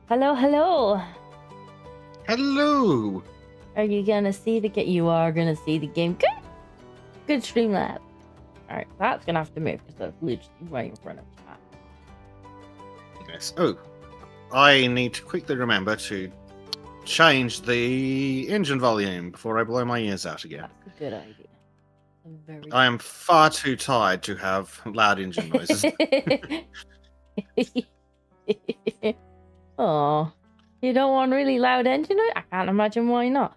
Hello, hello. Hello. Are you gonna see the game? You are gonna see the game. Good. Good Streamlab. Alright, that's gonna have to move because that's literally right in front of chat. Yes. Oh, I need to quickly remember to change the engine volume before I blow my ears out again. That's a good idea. Very I am far too tired to have loud engine noises. Oh, you don't want really loud engine noise? I can't imagine why not.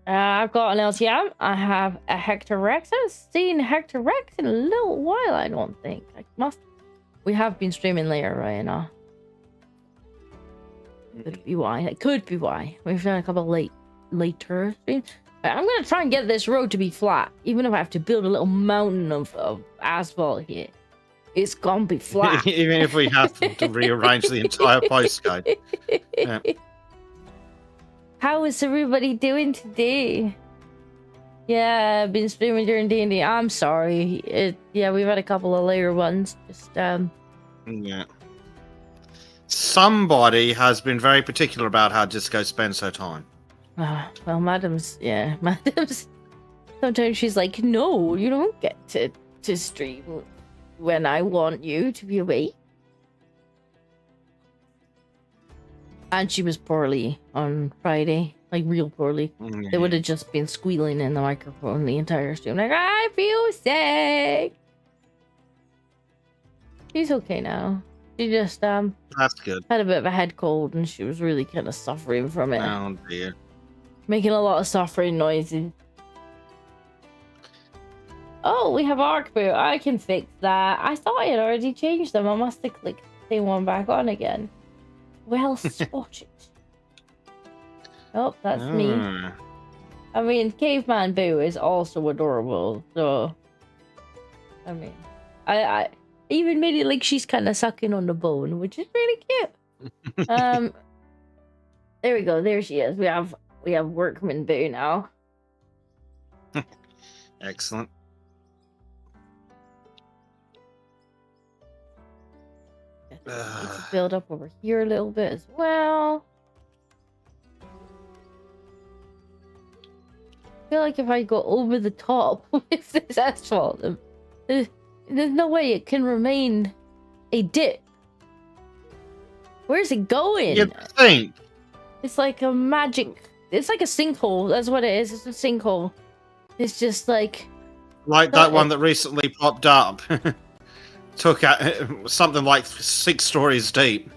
I've got an LTM. I have a Hector Rex. I haven't seen Hector Rex in a little while, I don't think. We have been streaming later right now. Could be why. It could be why. We've done a couple of later streams. I'm going to try and get this road to be flat. Even if I have to build a little mountain of asphalt here. It's gonna be flat. Even if we have to rearrange the entire postcode. Yeah. How is everybody doing today? Yeah, I've been streaming during D&D. I'm sorry. Yeah, we've had a couple of later ones. Just Yeah. Somebody has been very particular about how Disco spends her time. Well, Madam's. Sometimes she's like, no, you don't get to stream when I want you to be awake. And she was poorly on Friday, like real poorly. Mm-hmm. They would have just been squealing in the microphone the entire stream, like, I feel sick. She's okay now. She just that's good. Had a bit of a head cold, and she was really kind of suffering from it. Oh dear. Making a lot of suffering noises. Oh, we have arc boot. I can fix that. I thought I had already changed them. I must have clicked the same one back on again. Well spotted. Oh, that's me. I mean, Caveman Boo is also adorable. So, I mean, I even made it like she's kind of sucking on the bone, which is really cute. There we go. There she is. We have Workman Boo now. Excellent. Let's build up over here a little bit as well. I feel like if I go over the top with this asphalt, there's no way it can remain a dip. Where's it going? You'd think. It's like a magic. It's like a sinkhole. That's what it is. It's a sinkhole. It's just like that one that recently popped up. took out something like 6 stories deep.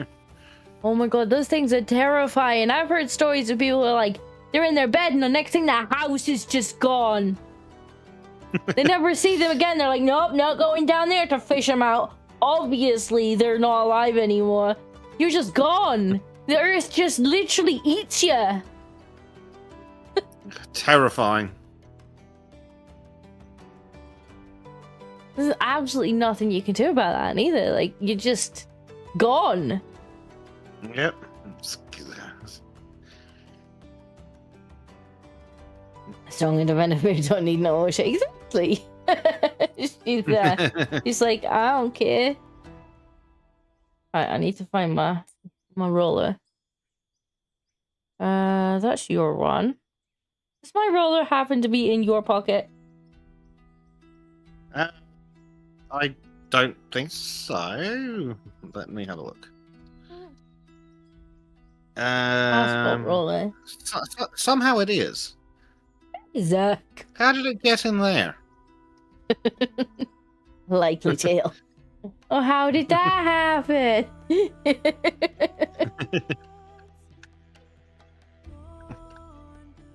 Oh my god, those things are terrifying. I've heard stories of people who are like, they're in their bed and the next thing the house is just gone. They never see them again. They're like, nope, not going down there to fish them out. Obviously, they're not alive anymore. You're just gone. The earth just literally eats you. Terrifying. There's absolutely nothing you can do about that either. Like, you're just gone. Yep. Strong and independent don't need no shit. Exactly. She's like, I don't care. Alright, I need to find my roller. That's your one. Does my roller happen to be in your pocket? I don't think so. Let me have a look. Passport roller. Somehow it is. Zach. How did it get in there? Likely tale. Oh, how did that happen?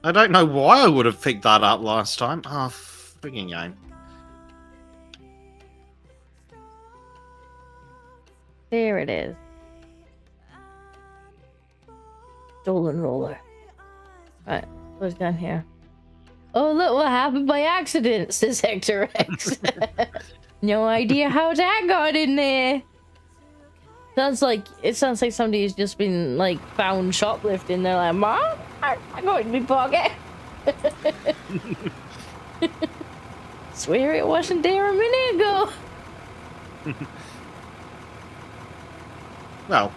I don't know why I would have picked that up last time. Oh, frigging game. There it is. Stolen roller. Alright, what's down here? Oh, look what happened by accident, says Hector X. No idea how that got in there. It sounds like somebody's just been like found shoplifting. They're like, Mom, I got it in my pocket. Swear it wasn't there a minute ago. Well,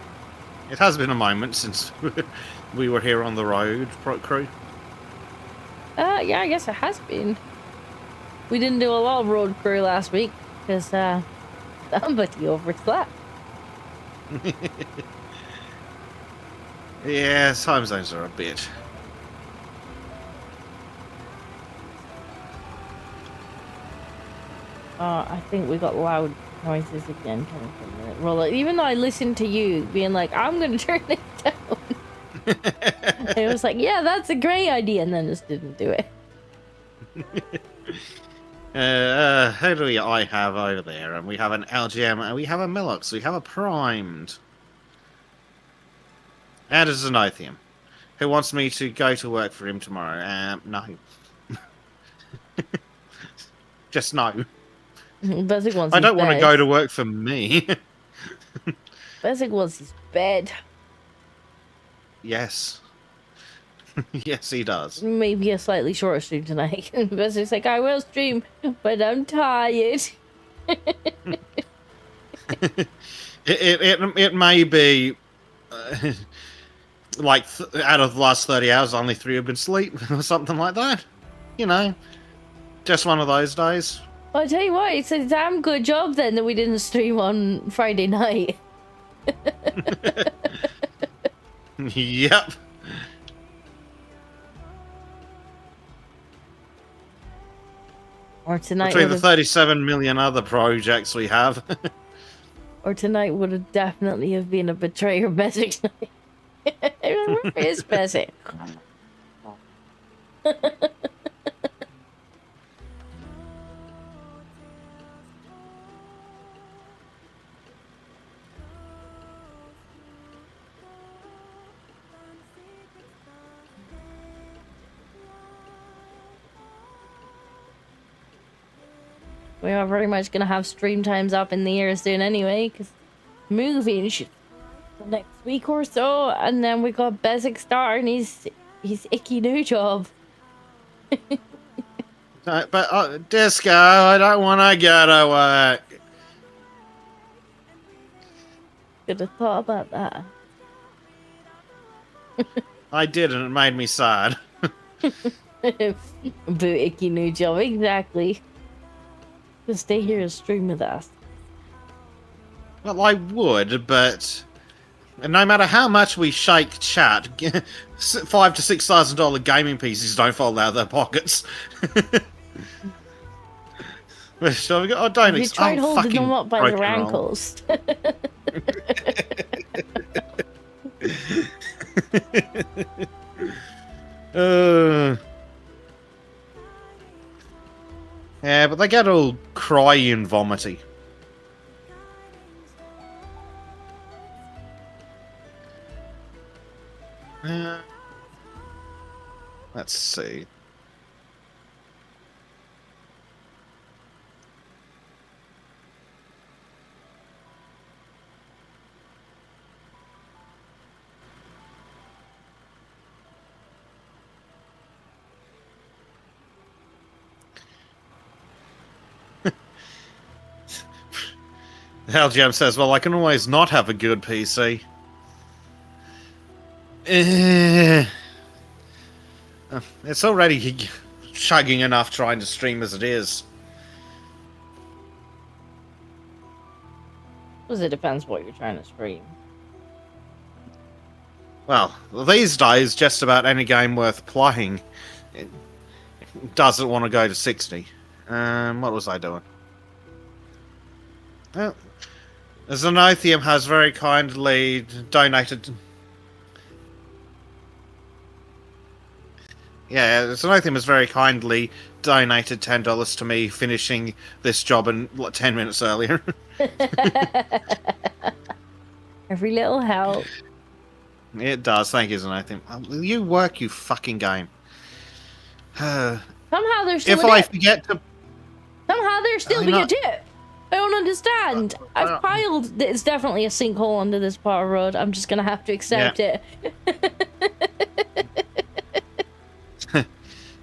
it has been a moment since we were here on the road, crew. Yeah, I guess it has been. We didn't do a lot of road crew last week because somebody overslept. Yeah, time zones are a bit. I think we got loud noises again coming from the roller. Even though I listened to you being like, I'm going to turn it down. It was like, yeah, that's a great idea, and then just didn't do it. Who do I have over there? And we have an LGM, and we have a Milox, we have a Primed. And a Xenothium, who wants me to go to work for him tomorrow. No. Just no. Basic wants I don't want to go to work for me. Basic wants his bed. Yes. Yes, he does. Maybe a slightly shorter stream tonight. Basic's like, I will stream, but I'm tired. it may be like out of the last 30 hours, only 3 have been asleep or something like that. You know, just one of those days. I'll tell you what, it's a damn good job then that we didn't stream on Friday night. Yep. Or tonight between the 37 million other projects we have. Or tonight would have definitely have been a betrayer Basic night. Where is Basic? We are very much gonna have stream times up in the air soon anyway, because moving the next week or so, and then we got Basic starting his icky new job. But Disco, I don't want to go to work. Could have thought about that. I did, and it made me sad. Boo icky new job, exactly. Just stay here and stream with us. Well, I would, but no matter how much we shake chat, $5,000 to $6,000 gaming pieces don't fall out of their pockets. So I've got a Have you Dynix. tried holding them up by their broken roll. ankles? Yeah, but they get all cryy and vomity. Let's see. Hellgem says, well, I can always not have a good PC. It's already chugging enough trying to stream as it is. Because it depends what you're trying to stream. Well, these days, just about any game worth playing doesn't want to go to 60. What was I doing? Oh, Xenothium has very kindly donated... Yeah, Xenothium has very kindly donated $10 to me finishing this job in 10 minutes earlier. Every little help. It does, thank you, Xenothium. You work, you fucking game. Somehow there's still if a I dip. forget to... Somehow there's still a dip. I don't understand. I've piled... It's definitely a sinkhole under this part of road. I'm just going to have to accept it.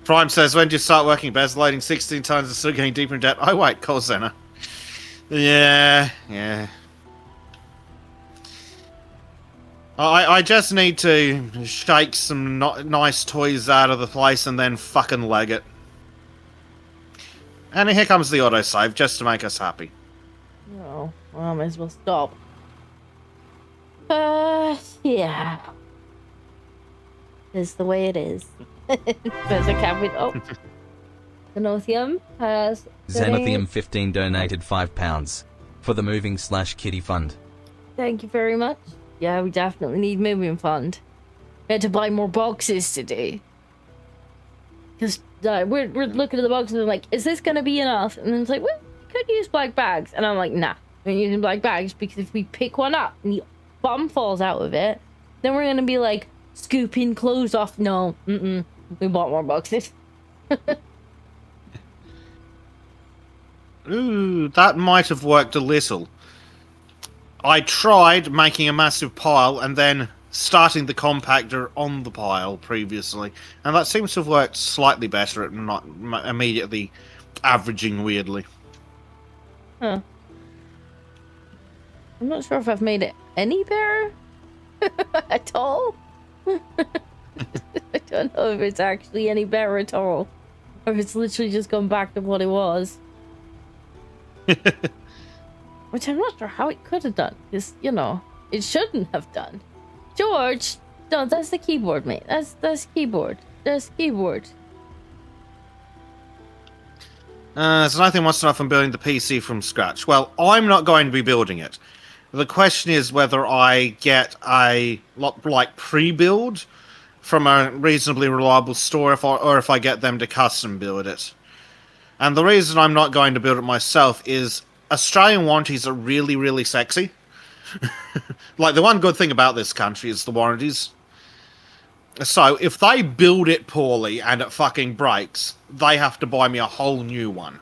Prime says, when do you start working? Bez loading 16 times and still getting deeper in debt. Oh, wait, call center. Yeah. I just need to shake some nice toys out of the place and then fucking leg it. And here comes the autosave, just to make us happy. Oh, well, I might as well stop. Yeah. It's the way it is. There's a cabin. Oh. Xenothium has... Xenothium 15 donated £5 for the moving/kitty fund. Thank you very much. Yeah, we definitely need moving fund. We had to buy more boxes today. Because we're looking at the boxes and I'm like, is this going to be enough? And then it's like, well, we could use black bags. And I'm like, nah, we're using black bags because if we pick one up and the bum falls out of it, then we're going to be like, scooping clothes off. No, we bought more boxes. Ooh, that might have worked a little. I tried making a massive pile and then starting the compactor on the pile previously, and that seems to have worked slightly better at not immediately averaging weirdly. Huh. I'm not sure if I've made it any better at all. I don't know if it's actually any better at all, or if it's literally just gone back to what it was. Which I'm not sure how it could have done, because, you know, it shouldn't have done. George! No, that's the keyboard, mate. That's keyboard. That's keyboard. So nothing wants to know if I'm building the PC from scratch. Well, I'm not going to be building it. The question is whether I get a like pre-build from a reasonably reliable store, or if I get them to custom build it. And the reason I'm not going to build it myself is Australian warranties are really, really sexy. Like, the one good thing about this country is the warranties. So, if they build it poorly and it fucking breaks, they have to buy me a whole new one.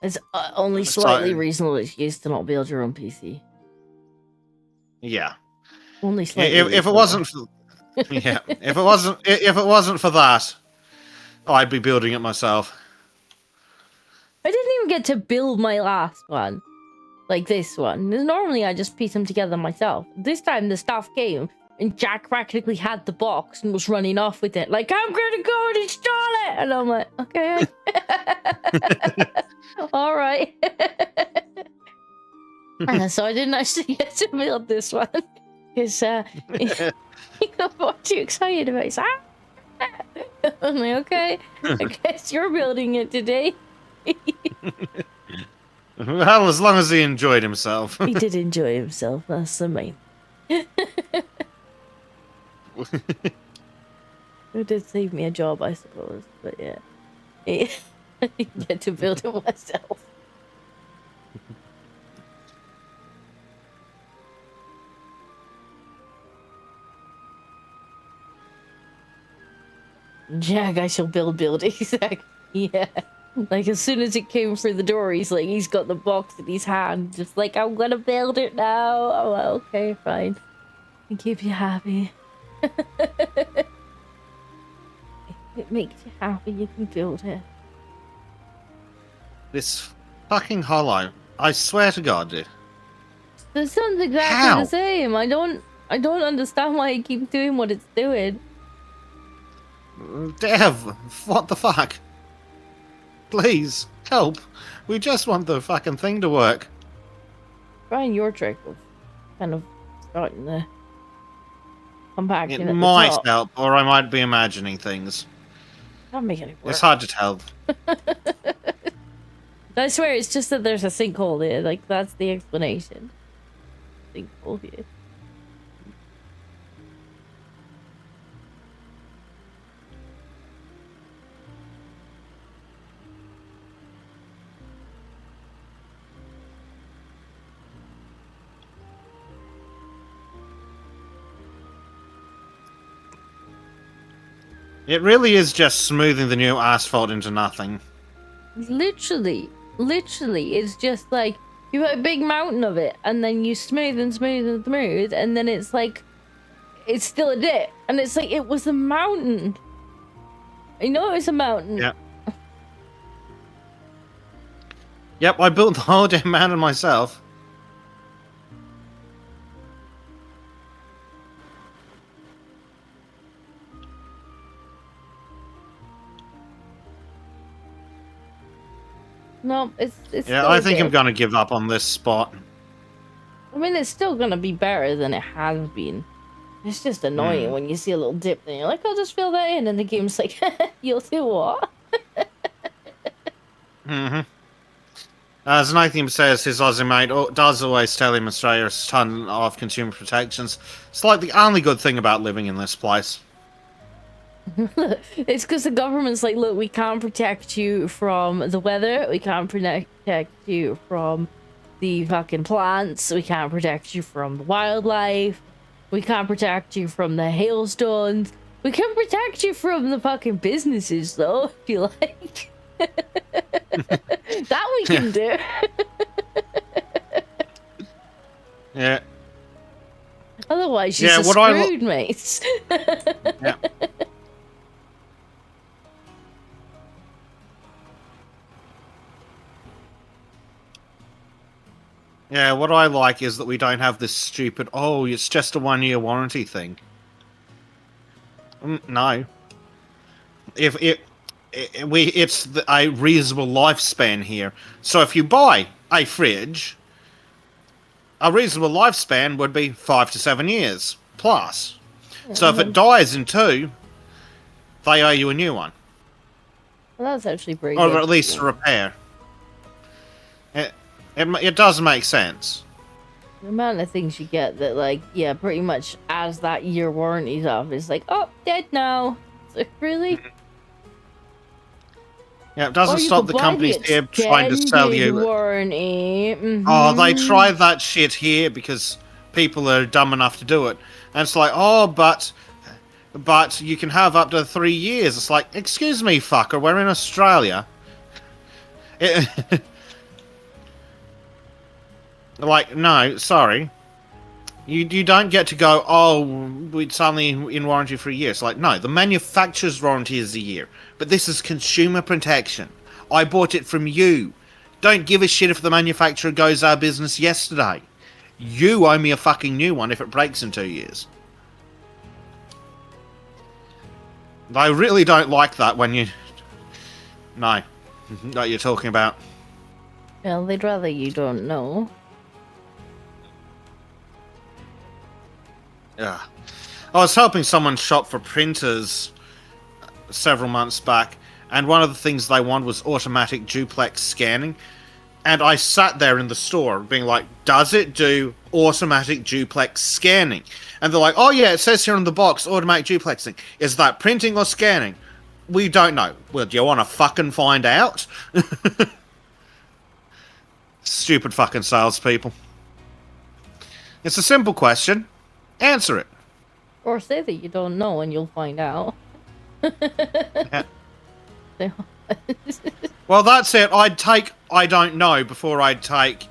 It's only slightly reasonable excuse to not build your own PC. Yeah. Only slightly. If it wasn't for, yeah, if it wasn't for that, I'd be building it myself. I didn't even get to build my last one, like this one. Normally I just piece them together myself. This time the stuff came and Jack practically had the box and was running off with it. Like, I'm gonna go and install it, and I'm like, okay. All right. So I didn't actually get to build this one because he got too excited about it. I'm like, okay, I guess you're building it today. Well, as long as he enjoyed himself. He did enjoy himself, that's the main. It did save me a job, I suppose, but yeah. I get to build it myself. Jack, I shall build buildings. Yeah. Like, as soon as it came through the door, he's got the box in his hand, just like, I'm gonna build it now. Oh, well, okay, fine. And keep you happy. If it makes you happy, you can build it. This fucking hollow. I swear to God, dude. This sounds exactly How? the same. I don't understand why it keeps doing what it's doing. Dev, what the fuck? Please, help. We just want the fucking thing to work. Trying your trick of kind of starting the compacting It at might the top. help, or I might be imagining things. Can't make any work. It's hard to tell. I swear, it's just that there's a sinkhole there. Like, that's the explanation. Sinkhole here. It really is just smoothing the new asphalt into nothing. Literally, it's just like you have a big mountain of it, and then you smooth and smooth and smooth, and then it's like it's still a dip, and it's like it was a mountain. I know it was a mountain. Yeah. Yep, I built the whole damn mountain myself. No, it's Yeah, still I a think I'm dip. gonna give up on this spot. I mean, it's still gonna be better than it has been. It's just annoying when you see a little dip and you're like, I'll just fill that in, and the game's like, you'll do what? Mm-hmm. As Nathan says, his Aussie mate does always tell him Australia's a ton of consumer protections. It's like the only good thing about living in this place. It's because the government's like, look, we can't protect you from the weather, we can't protect you from the fucking plants, we can't protect you from the wildlife, we can't protect you from the hailstones, we can protect you from the fucking businesses, though, if you like. That we can do. Yeah. Otherwise, you're Yeah, so screwed, mates. Yeah. Yeah, what I like is that we don't have this stupid, oh, it's just a 1-year warranty thing. No. If it's a reasonable lifespan here. So if you buy a fridge, a reasonable lifespan would be 5 to 7 years plus. So if it dies in 2, they owe you a new one. Well, that's actually pretty Or good. at least a repair. It does make sense. The amount of things you get that, like, yeah, pretty much as that year warranty's off, it's like, oh, dead now. It's like, really? Yeah, it doesn't Or you stop could the buy companies here trying to sell extended you. warranty. Oh, they Mhm. try that shit here because people are dumb enough to do it. And it's like, oh, but you can have up to 3 years. It's like, excuse me, fucker, we're in Australia. Like, no, sorry. You don't get to go, oh, it's only in warranty for a year. It's like, no, the manufacturer's warranty is a year. But this is consumer protection. I bought it from you. Don't give a shit if the manufacturer goes out of business yesterday. You owe me a fucking new one if it breaks in 2 years. I really don't like that when you... No. That you're talking about. Well, they'd rather you don't know. Yeah. I was helping someone shop for printers several months back, and one of the things they wanted was automatic duplex scanning. And I sat there in the store being like, does it do automatic duplex scanning? And they're like, oh yeah, it says here on the box, automatic duplexing. Is that printing or scanning? We don't know. Well, do you want to fucking find out? Stupid fucking salespeople. It's a simple question. Answer it. Or say that you don't know and you'll find out. Yeah. Well, that's it. I'd take I don't know before I'd take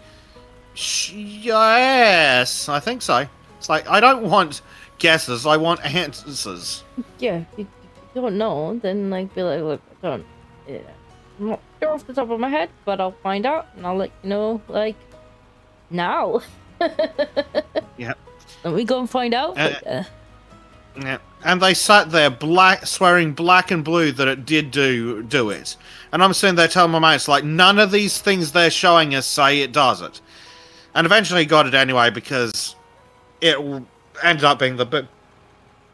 yes. I think so. It's like, I don't want guesses. I want answers. Yeah, if you don't know, then like be like, look, I don't. Yeah, I'm not sure off the top of my head, but I'll find out and I'll let you know. Like now. Yeah. Let me go and find out. Yeah. And they sat there swearing black and blue that it did do it. And I'm sitting there telling my mates, like, none of these things they're showing us say it does it. And eventually got it anyway because it ended up being the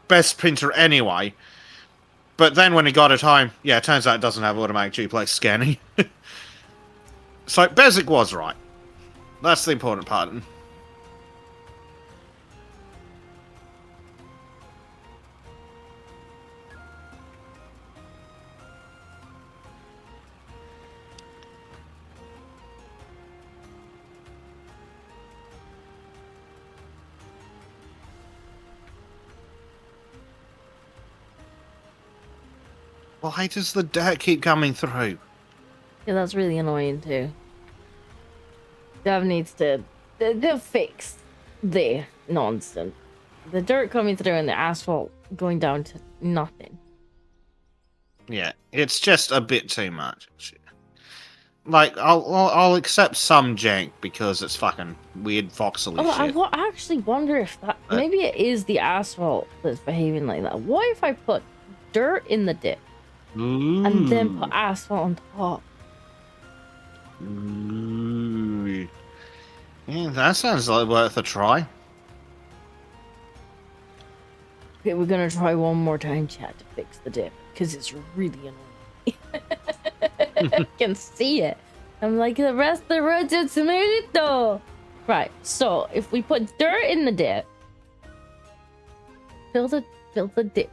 best printer anyway. But then when he got it home, yeah, it turns out it doesn't have automatic duplex scanning. So Bezic was right. That's the important part. Why does the dirt keep coming through? Yeah, that's really annoying too. Dev needs to fix the nonsense. The dirt coming through and the asphalt going down to nothing. Yeah, it's just a bit too much. Like, I'll accept some jank because it's fucking weird voxely shit. I actually wonder if that maybe it is the asphalt that's behaving like that. What if I put dirt in the dip and then put asphalt on top? Ooh. Yeah, that sounds like worth a try. Okay, we're gonna try one more time, chat, to fix the dip because it's really annoying. I can see it. I'm like, the rest of the road's in smooth though. Right, so if we put dirt in the dip, fill the dip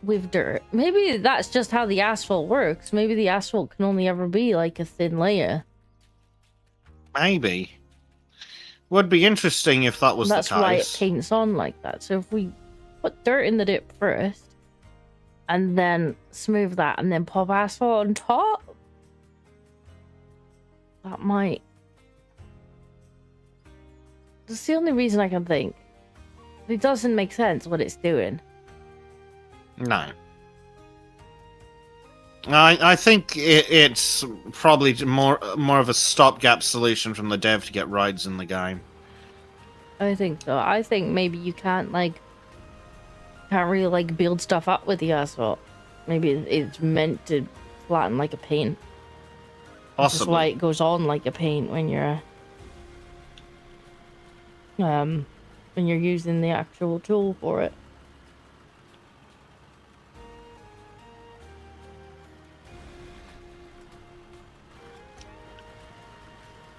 with dirt. Maybe that's just how the asphalt works. Maybe the asphalt can only ever be like a thin layer. Maybe. Would be interesting if that was the case. That's why it paints on like that. So if we put dirt in the dip first, and then smooth that, and then pop asphalt on top, that might... That's the only reason I can think. It doesn't make sense what it's doing. No. I think it's probably more of a stopgap solution from the dev to get rides in the game. I think so. I think maybe you can't really like build stuff up with the asphalt. Maybe it's meant to flatten like a paint. Possibly. That's why it goes on like a paint when you're using the actual tool for it.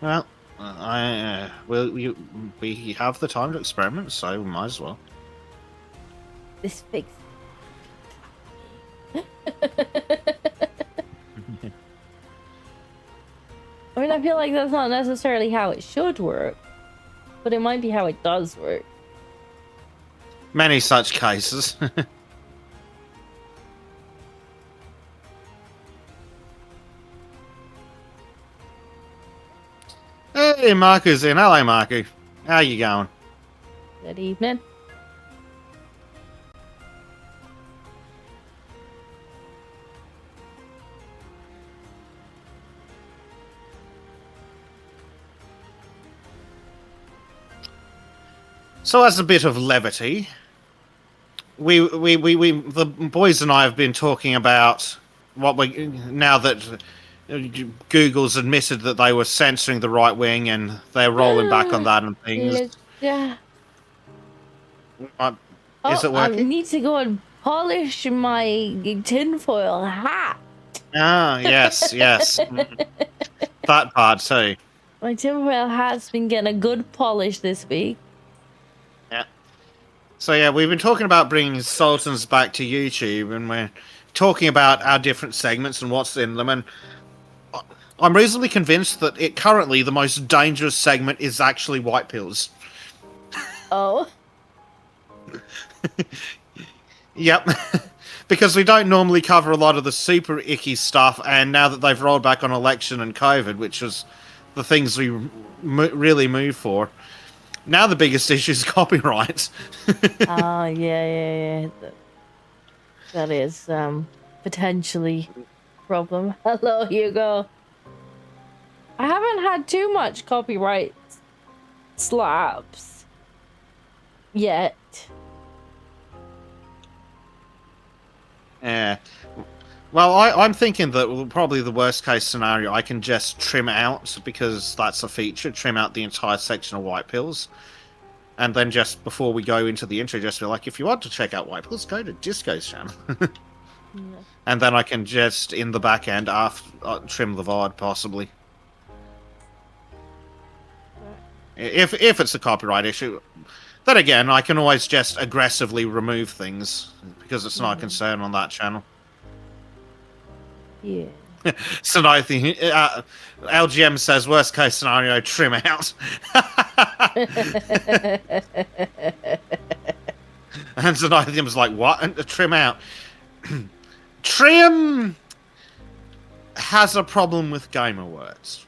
Well, we have the time to experiment, so we might as well. This fix. I mean, I feel like that's not necessarily how it should work, but it might be how it does work. Many such cases. Hey, Marco's in. Hello, Marco. How you going? Good evening. So, as a bit of levity, the boys and I have been talking about now that Google's admitted that they were censoring the right wing and they're rolling back on that and things. Yeah. Is it working? I need to go and polish my tinfoil hat. Ah, yes, yes. That part too. My tinfoil hat's been getting a good polish this week. Yeah. So yeah, we've been talking about bringing Sultans back to YouTube, and we're talking about our different segments and what's in them, and I'm reasonably convinced that currently the most dangerous segment is actually white pills. Oh. Yep. Because we don't normally cover a lot of the super icky stuff, and now that they've rolled back on election and COVID, which was the things we really move for, now the biggest issue is copyright. Oh, yeah. That is potentially a problem. Hello, Hugo. I haven't had too much copyright slaps yet. Yeah. Well, I'm thinking that probably the worst case scenario, I can just trim out, because that's a feature, trim out the entire section of white pills. And then just before we go into the intro, just be like, if you want to check out white pills, go to Disco's channel. Yeah. And then I can just, in the back end, trim the VOD, possibly. If it's a copyright issue. Then again, I can always just aggressively remove things, because it's not a concern on that channel. Yeah. So I think LGM says worst case scenario, trim out. And Zenithium's like, what? And trim out. Trim has a problem with gamer words.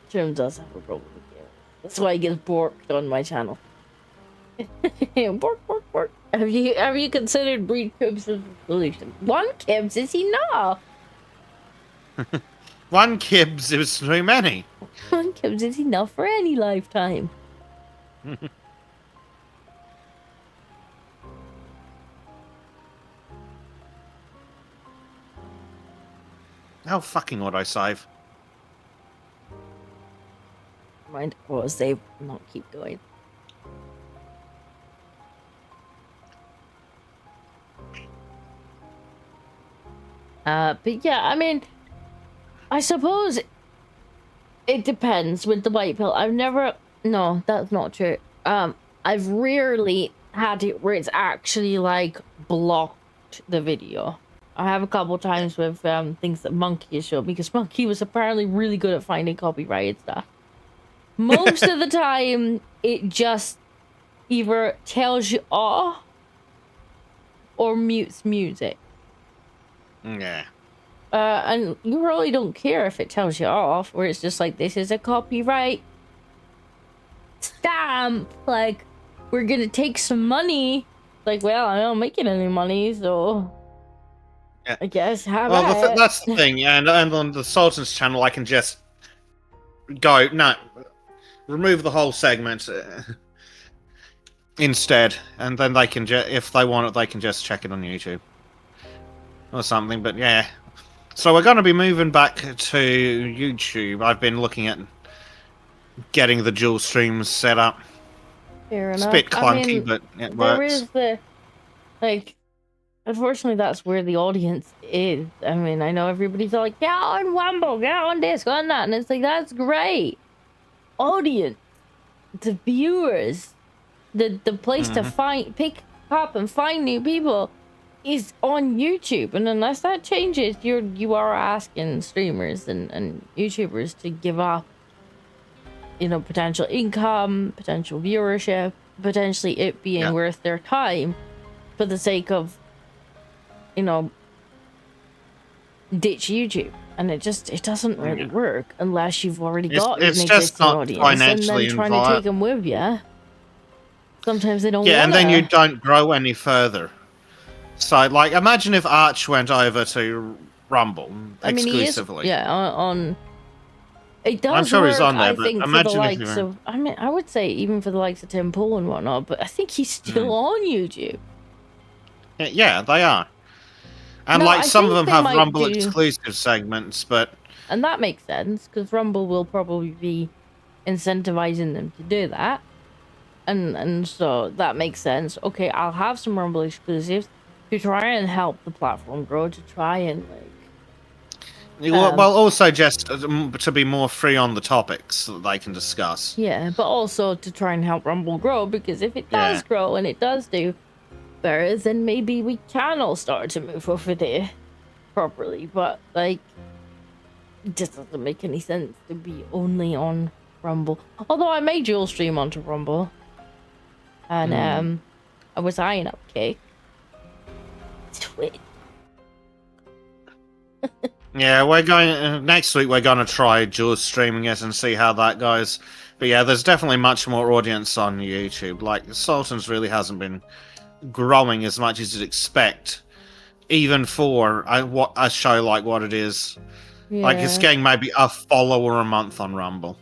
Trim does have a problem with it. That's why he gets borked on my channel. Bork. Have you considered breed cubes as a solution? 1 kibs is enough. 1 kibs is too many. 1 kibs is enough for any lifetime. How fucking autosave? Mind, or save, not keep going. But yeah, I mean, I suppose it depends with the white pill. No, that's not true. I've rarely had it where it's actually like blocked the video. I have a couple times with things that Monkey has shown, because Monkey was apparently really good at finding copyrighted stuff. Most of the time, it just either tells you off or mutes music. Yeah. And you really don't care if it tells you off, where it's just like, this is a copyright stamp, like, we're gonna take some money. Like, well, I'm not making any money, so yeah. I guess have well, that's the thing, and on the Sultan's channel, I can just go, no, remove the whole segment instead, and then they can if they want it, they can just check it on YouTube or something. But yeah, so we're going to be moving back to YouTube. I've been looking at getting the dual streams set up. Fair It's enough. a bit clunky, I mean, but it works. There is unfortunately, that's where the audience is. I mean, I know everybody's all like, get on Wumble, get on this, get on that, and it's like, that's great. Audience, the viewers, the place to pick up and find new people is on YouTube, and unless that changes, you are asking streamers and YouTubers to give up, potential income, potential viewership, potentially it being worth their time for the sake of, ditch YouTube. And it doesn't really work unless you've already got an existing audience, and then trying to take them with you. Sometimes they don't. Yeah, and then you don't grow any further. So, like, imagine if Arch went over to Rumble exclusively. He is, on. It does. I'm sure work, he's on there, I but think, imagine for the if likes of. I mean, I would say even for the likes of Tim Pool and whatnot, but I think he's still on YouTube. Yeah, they are. And some of them have Rumble exclusive segments, but and that makes sense, because Rumble will probably be incentivizing them to do that, and so that makes sense. Okay, I'll have some Rumble exclusives. to try and help the platform grow, to try and Well, also just to be more free on the topics that they can discuss. yeah, but also to try and help Rumble grow, because if it does grow and it does do better, then maybe we can all start to move over there properly. But like, it just doesn't make any sense to be only on Rumble. Although I made dual stream onto Rumble, and I was eyeing up cake. Twit. Yeah, we're going next week. We're going to try dual streaming it and see how that goes. But yeah, there's definitely much more audience on YouTube. Like Sultan's really hasn't been growing as much as you'd expect, even for a show like what it is. Yeah. Like it's getting maybe a follower a month on Rumble.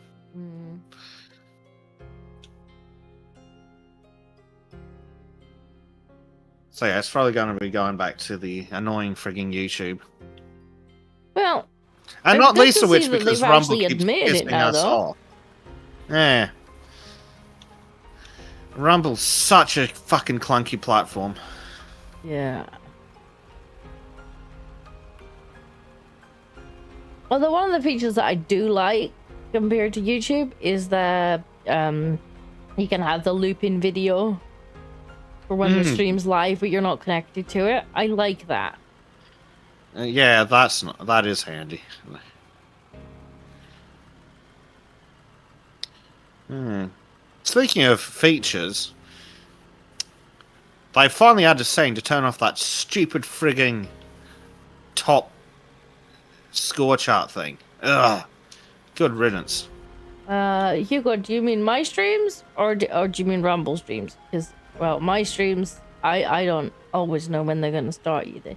So yeah, it's probably going to be going back to the annoying frigging YouTube. Well, and not least of which because Rumble keeps pissing us off. Yeah. Rumble's such a fucking clunky platform. Yeah. Although one of the features that I do like compared to YouTube is that you can have the looping video for when the stream's live but you're not connected to it. I like that. Yeah, that is handy. Speaking of features, they finally had a saying to turn off that stupid frigging top score chart thing. Ugh. Good riddance. Hugo, do you mean my streams or do you mean Rumble streams? Because, well, my streams, I don't always know when they're going to start either.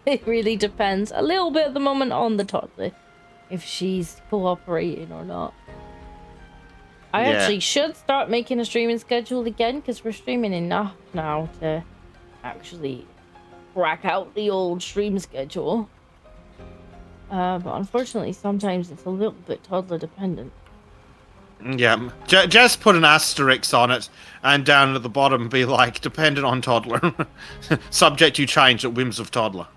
It really depends a little bit at the moment on the toddler, if she's cooperating or not. I actually should start making a streaming schedule again, because we're streaming enough now to actually crack out the old stream schedule. But unfortunately, sometimes it's a little bit toddler dependent. Yeah, just put an asterisk on it, and down at the bottom be like, dependent on toddler. Subject to change at whims of toddler.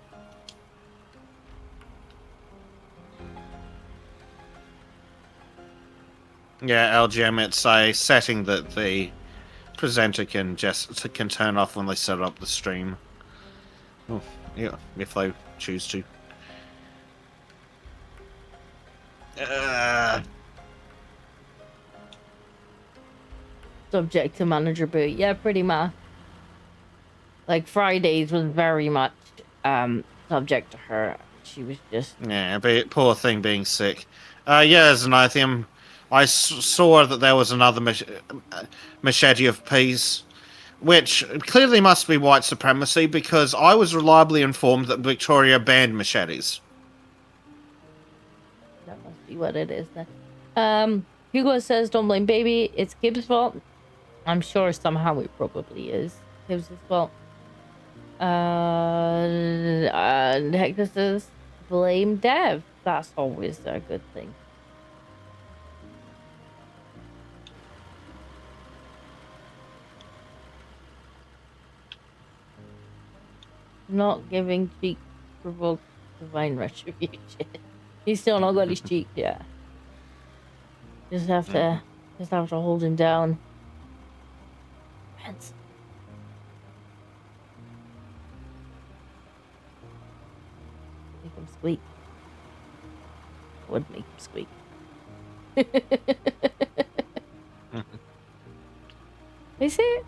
Yeah, LGM, it's a setting that the presenter can turn off when they set up the stream. Oh, yeah, if they choose to. Subject to manager boot. Yeah, pretty much. Like Fridays was very much subject to her. She was just poor thing being sick. Yeah, Xenothium, I saw that there was another machete of peas, which clearly must be white supremacy because I was reliably informed that Victoria banned machetes. That must be what it is then. Hugo says, don't blame baby, it's Gibbs' fault. I'm sure somehow it probably is Gibbs' fault. Hector says, blame Dev. That's always a good thing. Not giving cheek provoked divine retribution. He's still not got his cheek yet. Just have to hold him down. Pants. Make him squeak. Would make him squeak. Is it?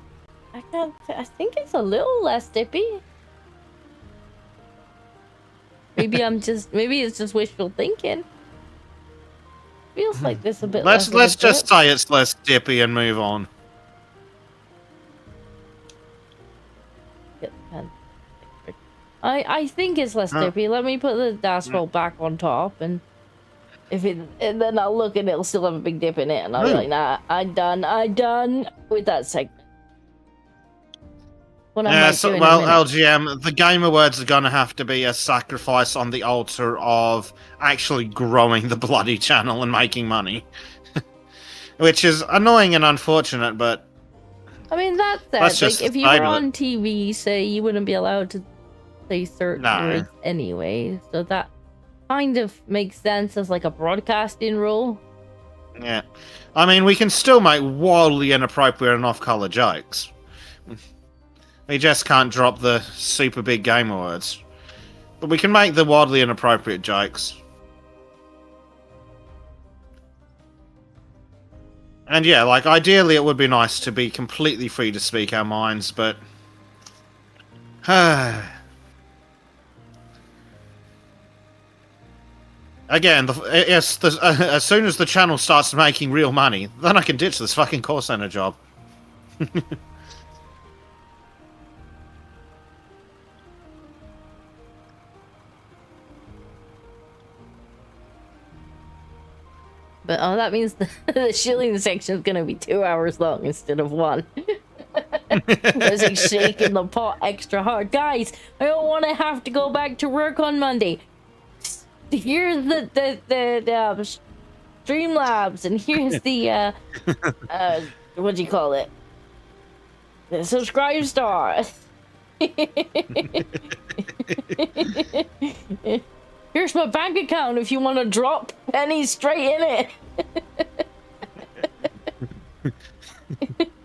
I think it's a little less dippy. Maybe it's just wishful thinking. Feels like this a bit less. Let's just say it's less dippy and move on. Get the pen. I think it's less dippy. Let me put the dash roll back on top, and then I'll look and it'll still have a big dip in it, and I'll be like, nah, I'm done with that segment. LGM, the gamer words are going to have to be a sacrifice on the altar of actually growing the bloody channel and making money. Which is annoying and unfortunate, but I mean, that's That's it. just Like, if the you were side of it. on TV, say, you wouldn't be allowed to say certain No. words anyway. So that kind of makes sense as like a broadcasting rule. Yeah. I mean, we can still make wildly inappropriate and off-color jokes. We just can't drop the super big gamer words. But we can make the wildly inappropriate jokes. And yeah, like, ideally it would be nice to be completely free to speak our minds, but... Again, as soon as the channel starts making real money, then I can ditch this fucking call center job. But that means the shilling section is going to be 2 hours long instead of 1. Because he's shaking the pot extra hard. Guys, I don't want to have to go back to work on Monday. Here's the Streamlabs, and here's the what do you call it? The subscribe star. Here's my bank account if you want to drop pennies straight in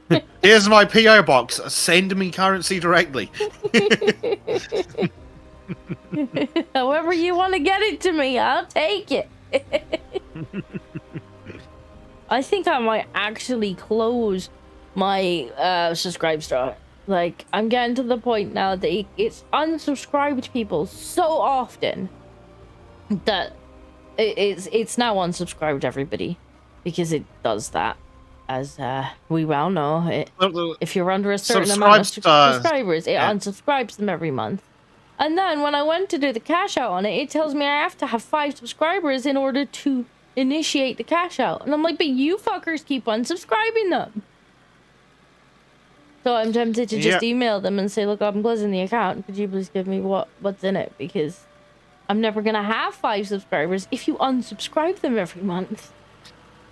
it. Here's my PO box. Send me currency directly. However you want to get it to me, I'll take it. I think I might actually close my subscribe star. Like, I'm getting to the point now that it's unsubscribed people so often that it's now unsubscribed everybody, because it does that, as we well know. If you're under a certain amount of subscribers, it unsubscribes them every month. And then when I went to do the cash out on it, it tells me I have to have 5 subscribers in order to initiate the cash out. And I'm like, but you fuckers keep unsubscribing them. So I'm tempted to just email them and say, look, I'm closing the account. Could you please give me what's in it? Because I'm never going to have 5 subscribers if you unsubscribe them every month.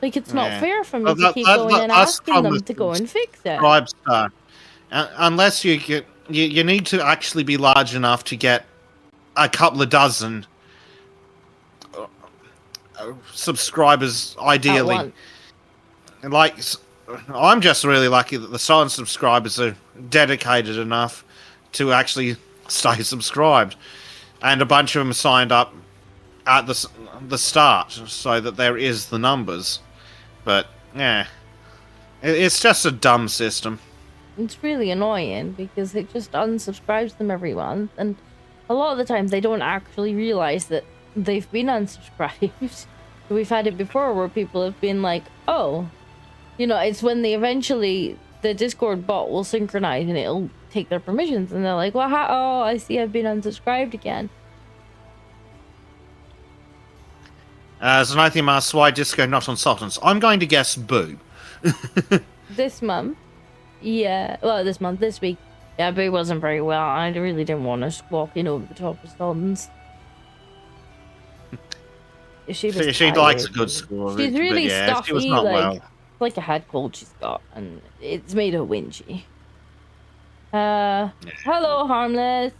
Like, it's not fair for me to keep going and asking them to go and fix it. Unless you need to actually be large enough to get a couple of dozen subscribers, ideally. Like, I'm just really lucky that the silent subscribers are dedicated enough to actually stay subscribed. And a bunch of them signed up at the start, so that there is the numbers. But, yeah. It's just a dumb system. It's really annoying, because it just unsubscribes them every month. And a lot of the time, they don't actually realize that they've been unsubscribed. We've had it before where people have been like, oh, you know, it's when they eventually, the Discord bot will synchronize and it'll take their permissions, and they're like, well, oh, I see I've been unsubscribed again. Zanathium asks, why Disco not on Sultans? I'm going to guess boo. This month. Yeah, well, this week. Yeah, Boo wasn't very well. I really didn't want her squawking over the top of Sultans. She likes a good score. She's really stuffy. She was not like a head cold she's got, and it's made her whingy. Hello, Harmless.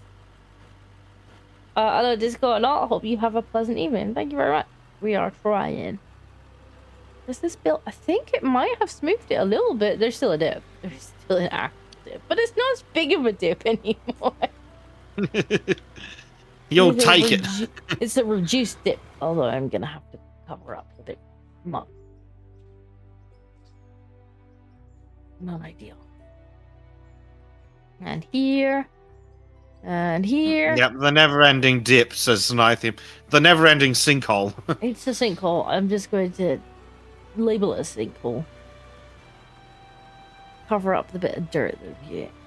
Hello, Disco and all. Hope you have a pleasant evening. Thank you very much. We are trying. Is this built? I think it might have smoothed it a little bit. There's still a dip. There's still an active dip, but it's not as big of a dip anymore. You'll take it. It's a reduced dip, although I'm gonna have to cover up with it. Not ideal. And here. And here. Yep, the never-ending dip, says Zanathium. The never-ending sinkhole. It's a sinkhole. I'm just going to label it a sinkhole. Cover up the bit of dirt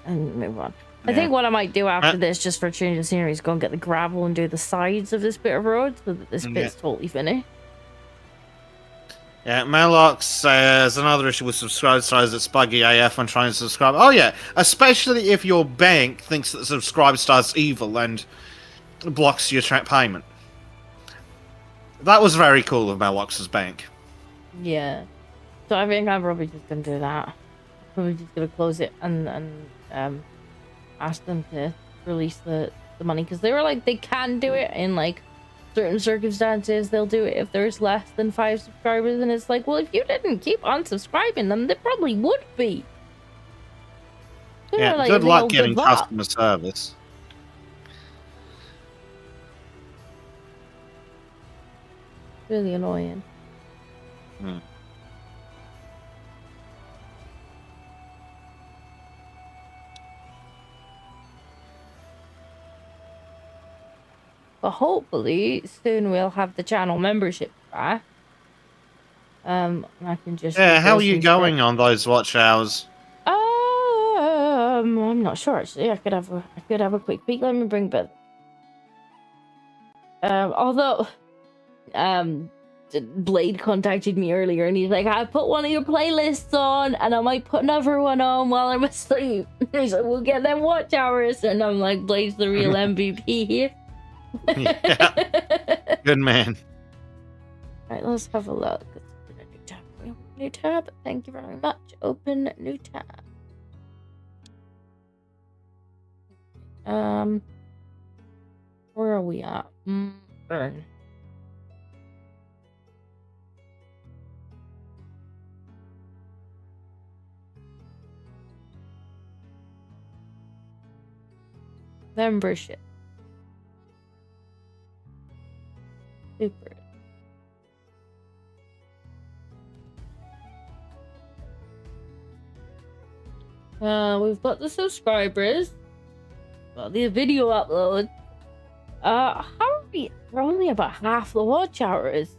and move on. Yeah. I think what I might do after this, just for a change of scenery, is go and get the gravel and do the sides of this bit of road so that this bit's totally finished. Yeah, Malox says another issue with subscribe stars that's buggy AF when trying to subscribe. Oh yeah, especially if your bank thinks that subscribe star's evil and blocks your payment. That was very cool of Malox's bank. Yeah. So I think I'm probably just gonna do that. probably just gonna close it and ask them to release the money, because they were like they can do it in like certain circumstances. They'll do it if there's less than 5 subscribers, and it's like, well, if you didn't keep unsubscribing them, they probably would be. Yeah, Like, good they luck all getting give up. customer service. Really annoying. Hmm. But hopefully soon we'll have the channel membership back. And I can just How are you going on those watch hours? I'm not sure actually. I could have a quick peek. Let me bring Beth. Although Blade contacted me earlier and he's like, I put one of your playlists on and I might put another one on while I'm asleep. He's like, we'll get them watch hours, and I'm like, Blade's the real MVP here. Yeah. Good man. Right, let's have a look. Let's open a new tab. New tab. Thank you very much. Open new tab. Where are we at? Burn. Membership. Super. We've got the subscribers. Got the video upload. How are we? We're only about half the watch hours.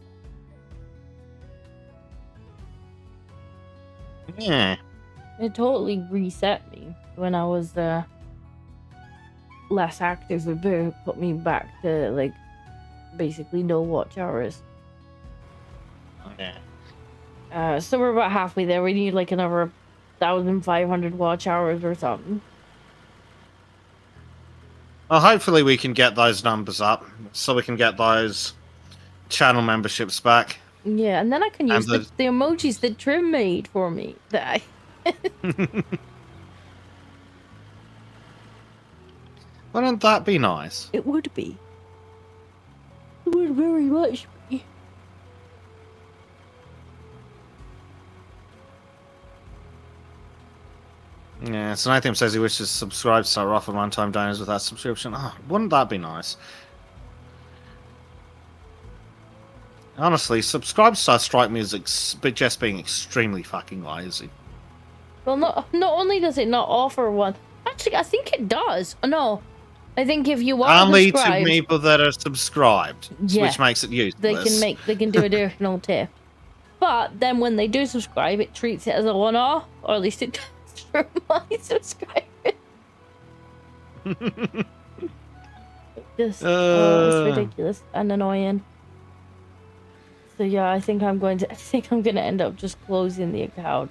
Yeah. It totally reset me when I was less active. It put me back to like basically no watch hours. Yeah. So we're about halfway there. We need like another 1,500 watch hours or something. Well, hopefully we can get those numbers up so we can get those channel memberships back. Yeah, and then I can use And the emojis that Trim made for me. That Wouldn't that be nice? it would be. It would very much be. Yeah, so Nathan says he wishes to subscribe to start off with one-time donors without subscription. Oh, wouldn't that be nice? Honestly, subscribe star strike me as just being extremely fucking lazy. Well, not only does it not offer one, actually, I think it does. No, I think if you want Only to subscribe, to people that are subscribed, Yeah. which makes it useless. they can do additional tip. But then when they do subscribe, it treats it as a one-off, or at least it does for my subscribers. Just, it's ridiculous and annoying. So yeah, I think I'm going to end up just closing the account.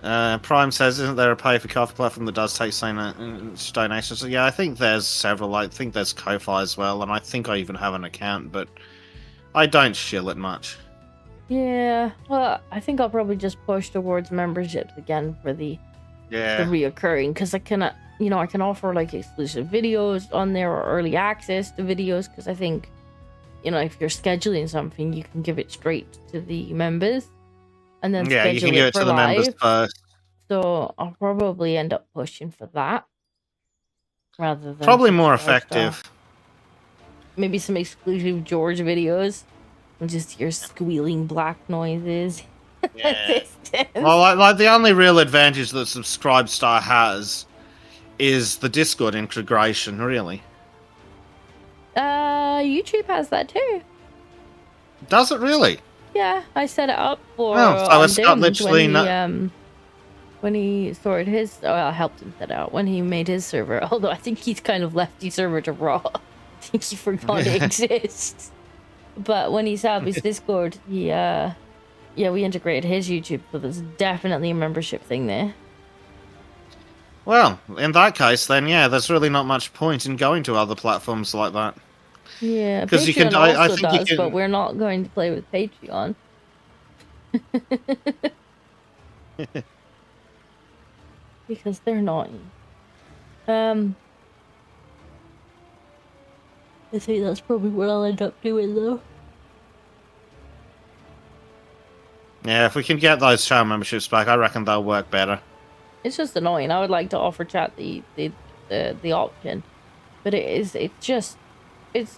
Prime says, isn't there a pay for coffee platform that does take donations? So, yeah, I think there's several. I think there's Ko-Fi as well, and I think I even have an account, but I don't shill it much. Yeah, well, I think I'll probably just push towards memberships again for the reoccurring, because I can, I can offer like exclusive videos on there or early access to videos, because I think, if you're scheduling something, you can give it straight to the members, and then schedule you can give it for to the members live. first. So I'll probably end up pushing for that rather than Probably more subscribe effective. stuff. Maybe some exclusive George videos and just your squealing black noises. Yeah. Well, like the only real advantage that Subscribestar has is the Discord integration, really. YouTube has that too. Does it really? Yeah, I set it up for so it's got literally when he sorted his. Oh, I helped him set it out when he made his server. Although I think he's kind of left his server to raw. I think he forgot it exists. But when he set up his Discord, we integrated his YouTube, so there's definitely a membership thing there. Well, in that case, then there's really not much point in going to other platforms like that. Yeah, because Patreon you can. also I think does, you can. but we're not going to play with Patreon. Because they're naughty. I think that's probably what I'll end up doing though. Yeah, if we can get those channel memberships back, I reckon they'll work better. It's just annoying. I would like to offer chat the option, but it's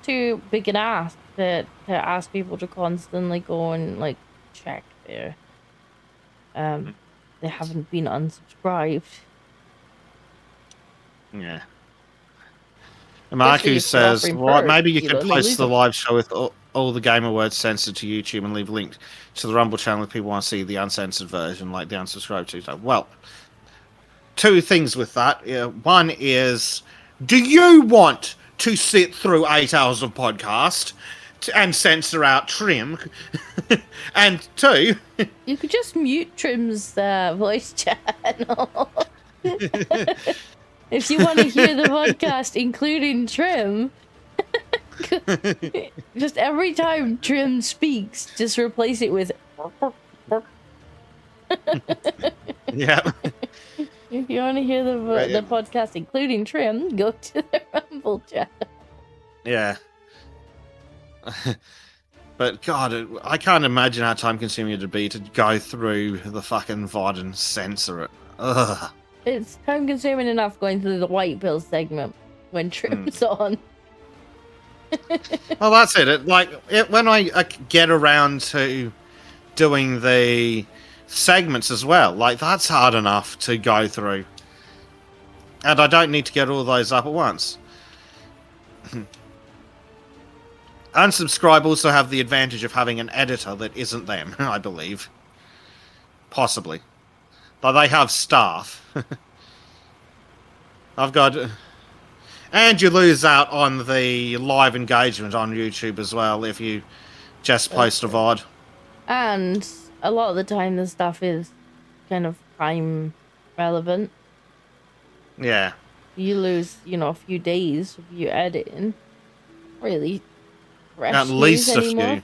too big an ask to ask people to constantly go and like check their they haven't been unsubscribed. Yeah. Marku says, well, maybe you could post the live show with all the gamer words censored to YouTube and leave a link to the Rumble channel if people want to see the uncensored version, like the unsubscribed to. So, well, two things with that. One is, do you want to sit through 8 hours of podcast and censor out Trim? And two... You could just mute Trim's voice channel. If you want to hear the podcast, including Trim, just every time Trim speaks, just replace it with... Yeah. If you want to hear the podcast, including Trim, go to the Rumble channel. Yeah. But God, I can't imagine how time-consuming it'd be to go through the fucking VOD and censor it. Ugh. It's time-consuming enough going through the White Pill segment when Trim's on. Well, that's it. When I get around to doing the segments as well, like, that's hard enough to go through. And I don't need to get all those up at once. Unsubscribe also have the advantage of having an editor that isn't them, I believe. Possibly. But they have staff. I've got... And you lose out on the live engagement on YouTube as well if you just post a VOD. And a lot of the time the stuff is kind of time relevant. Yeah. You lose, a few days of you editing. Really fresh At least a anymore. few.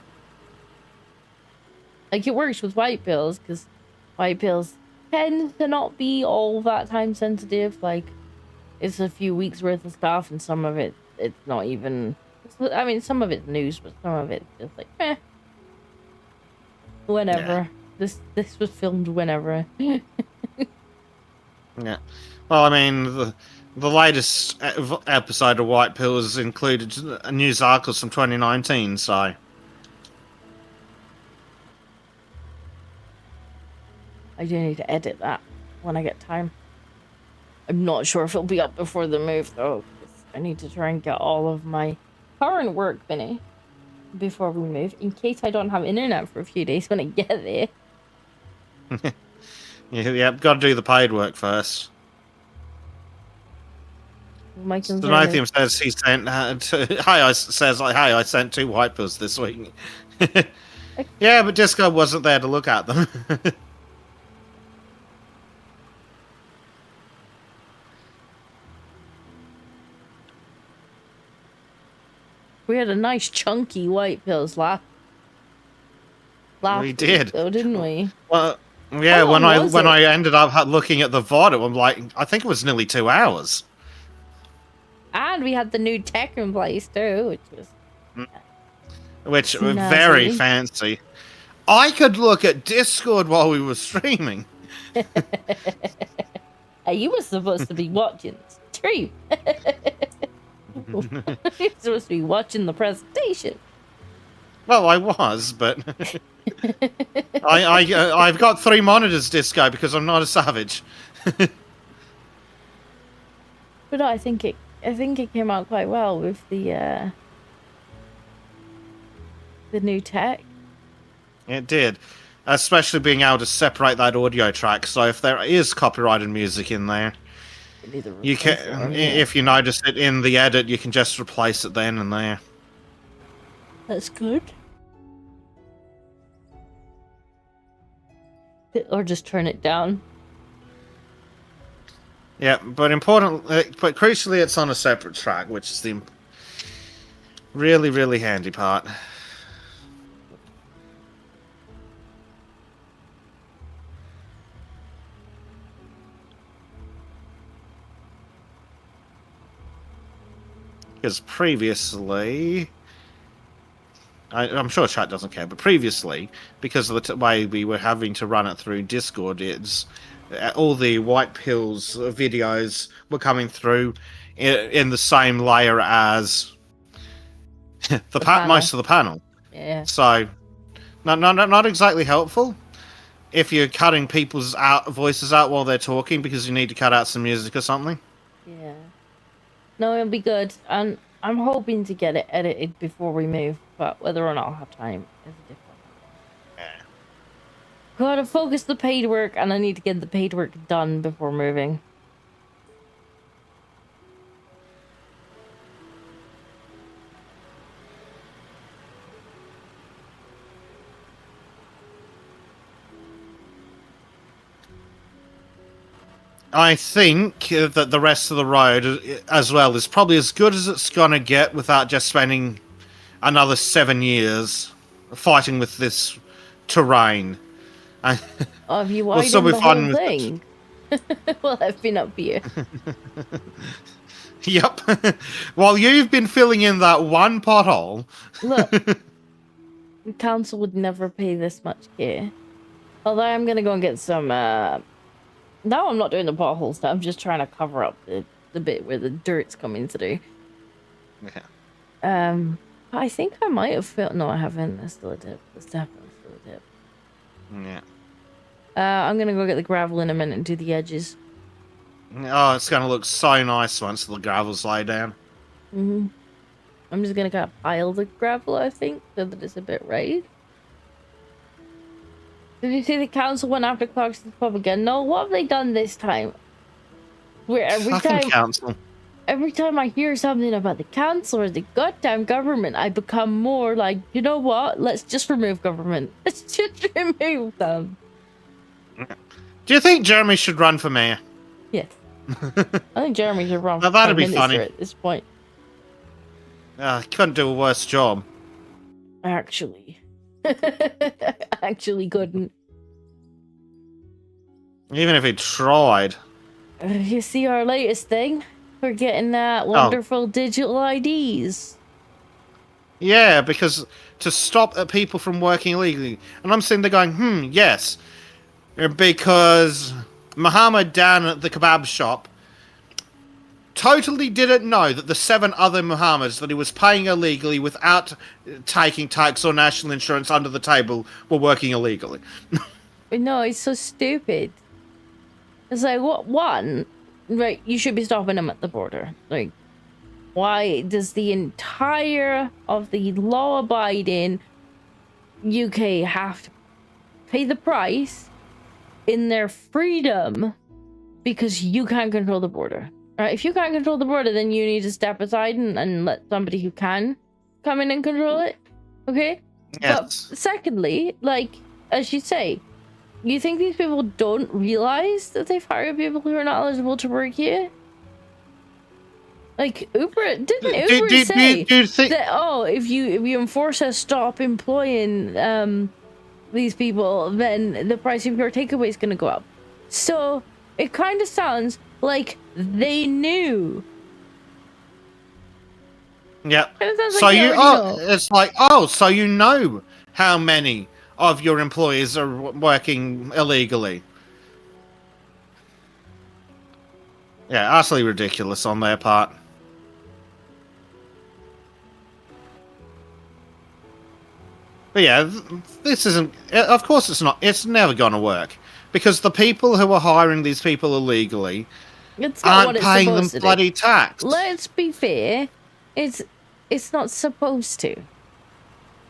Like, it works with White Pills, because White Pills tend to not be all that time sensitive. Like, it's a few weeks worth of stuff, and some of it's not even... I mean, some of it's news, but some of it's just like, whenever. Yeah. This was filmed whenever. Yeah. Well, I mean, the latest episode of White Pills included news articles from 2019, so... I do need to edit that when I get time. I'm not sure if it'll be up before the move, though. I need to try and get all of my current work finished before we move, in case I don't have internet for a few days when I get there. Yeah, got to do the paid work first. Donathium says he sent I sent 2 White Pills this week. Yeah, but Disco wasn't there to look at them. We had a nice chunky White Pills last we did, week, though, didn't we? Well, yeah. When I ended up looking at the VOD, I'm like, I think it was nearly 2 hours. And we had the new tech in place too, which was very fancy. I could look at Discord while we were streaming. You were supposed to be watching the stream. You're supposed to be watching the presentation. Well, I was, but I've got 3 monitors, Disco, because I'm not a savage. But no, I think it came out quite well with the new tech. It did, especially being able to separate that audio track. So if there is copyrighted music in there, you can, if you notice it in the edit, you can just replace it then and there. That's good. Or just turn it down. Yeah, but crucially, it's on a separate track, which is the really, really handy part. Because previously, I'm sure chat doesn't care, but previously, because of the way we were having to run it through Discord, it's all the white pills videos were coming through in the same layer as most of the panel. Yeah. So, not exactly helpful if you're cutting people's voices out while they're talking because you need to cut out some music or something. Yeah. No, it'll be good. And I'm hoping to get it edited before we move, but whether or not I'll have time is a different. Yeah. Gotta focus the paid work, and I need to get the paid work done before moving. I think that the rest of the road as well is probably as good as it's gonna get without just spending another 7 years fighting with this terrain. Oh, have you We'll widened still be the fine whole with thing? Well, I've been up here. Yep. While you've been filling in that one pothole. Look, the council would never pay this much care. Although I'm gonna go and get some, No, I'm not doing the pothole stuff. I'm just trying to cover up the bit where the dirt's coming through. Yeah. I think I might have filled... No, I haven't. There's still a dip. There's definitely still a dip. Yeah. I'm gonna go get the gravel in a minute and do the edges. Oh, it's gonna look so nice once the gravel's laid down. I'm just gonna kind of pile the gravel, I think, so that it's a bit raised. Did you see the council went after Clarkson's pub again? No, what have they done this time? Where Council. every time I hear something about the council or the goddamn government, I become more like, you know what? Let's just remove government. Let's just remove them. Do you think Jeremy should run for mayor? Yes. I think Jeremy should run Now for that'd Prime be funny. Minister at this point. Couldn't do a worse job. Actually. Actually couldn't. Even if he tried. You see our latest thing? We're getting that wonderful digital IDs. Yeah, because to stop people from working illegally. And I'm sitting there going, yes. Because Muhammad down at the kebab shop totally didn't know that the 7 other Muhammads that he was paying illegally without taking tax or national insurance under the table were working illegally. No, it's so stupid. It's like, what? One, right, you should be stopping them at the border. Like, why does the entire of the law-abiding UK have to pay the price in their freedom because you can't control the border? Right? If you can't control the border, then you need to step aside and let somebody who can come in and control it. Okay? Yes. But secondly, like, as you say, you think these people don't realize that they've hired people who are not eligible to work here? Like, Uber, didn't Uber say that, oh, if you enforce us stop employing these people, then the price of your takeaway is going to go up. So it kind of sounds like they knew. Yeah. So it's like, so you know how many of your employees are working illegally. Yeah, utterly ridiculous on their part. But yeah, this isn't... Of course it's not. It's never going to work. Because the people who are hiring these people illegally aren't paying them bloody tax. Let's be fair. It's not supposed to.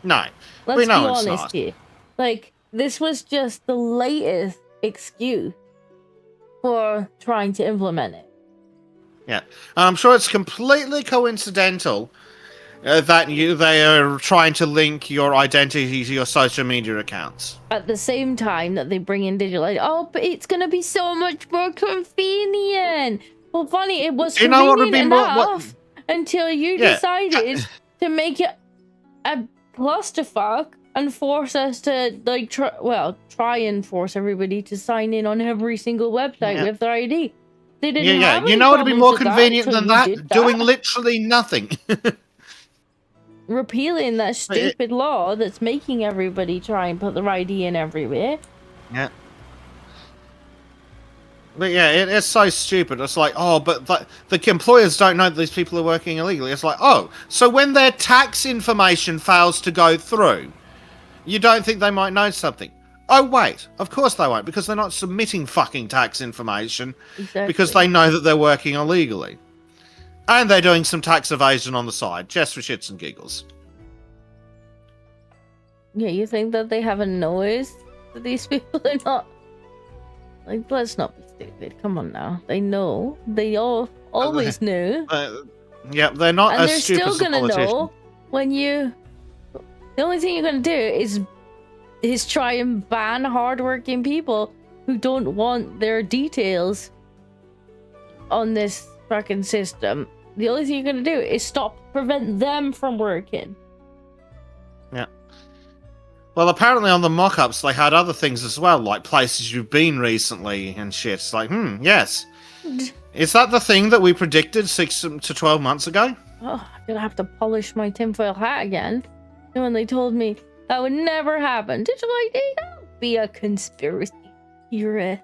No. Let's be honest here. Like, this was just the latest excuse for trying to implement it. Yeah. And I'm sure it's completely coincidental that they are trying to link your identity to your social media accounts. At the same time that they bring in digital ID. Oh, but it's going to be so much more convenient. Well, funny, it was convenient enough until you decided to make it a clusterfuck and force us to, like, try and force everybody to sign in on every single website with their ID. They didn't Yeah. have You any know what'd be problems more with that convenient until than you that? did Doing that. literally nothing. Repealing that stupid law that's making everybody try and put their ID in everywhere. Yeah. But yeah, it's so stupid. It's like, oh, but the employers don't know that these people are working illegally. It's like, oh, so when their tax information fails to go through, you don't think they might know something? Oh, wait, of course they won't, because they're not submitting fucking tax information Exactly. because they know that they're working illegally. And they're doing some tax evasion on the side, just for shits and giggles. Yeah, you think that they haven't noticed that these people are not... Like, let's not be stupid. Come on now. They know. They always knew. Yeah, they're not And as they're stupid still as the gonna politicians. know when you... The only thing you're gonna do is try and ban hardworking people who don't want their details on this fucking system. The only thing you're gonna do is prevent them from working. Yeah. Well, apparently on the mock-ups they had other things as well, like places you've been recently and shit. It's like, yes. Is that the thing that we predicted 6 to 12 months ago? Oh, I'm gonna have to polish my tinfoil hat again. And when they told me that would never happen, did you like, don't be a conspiracy theorist.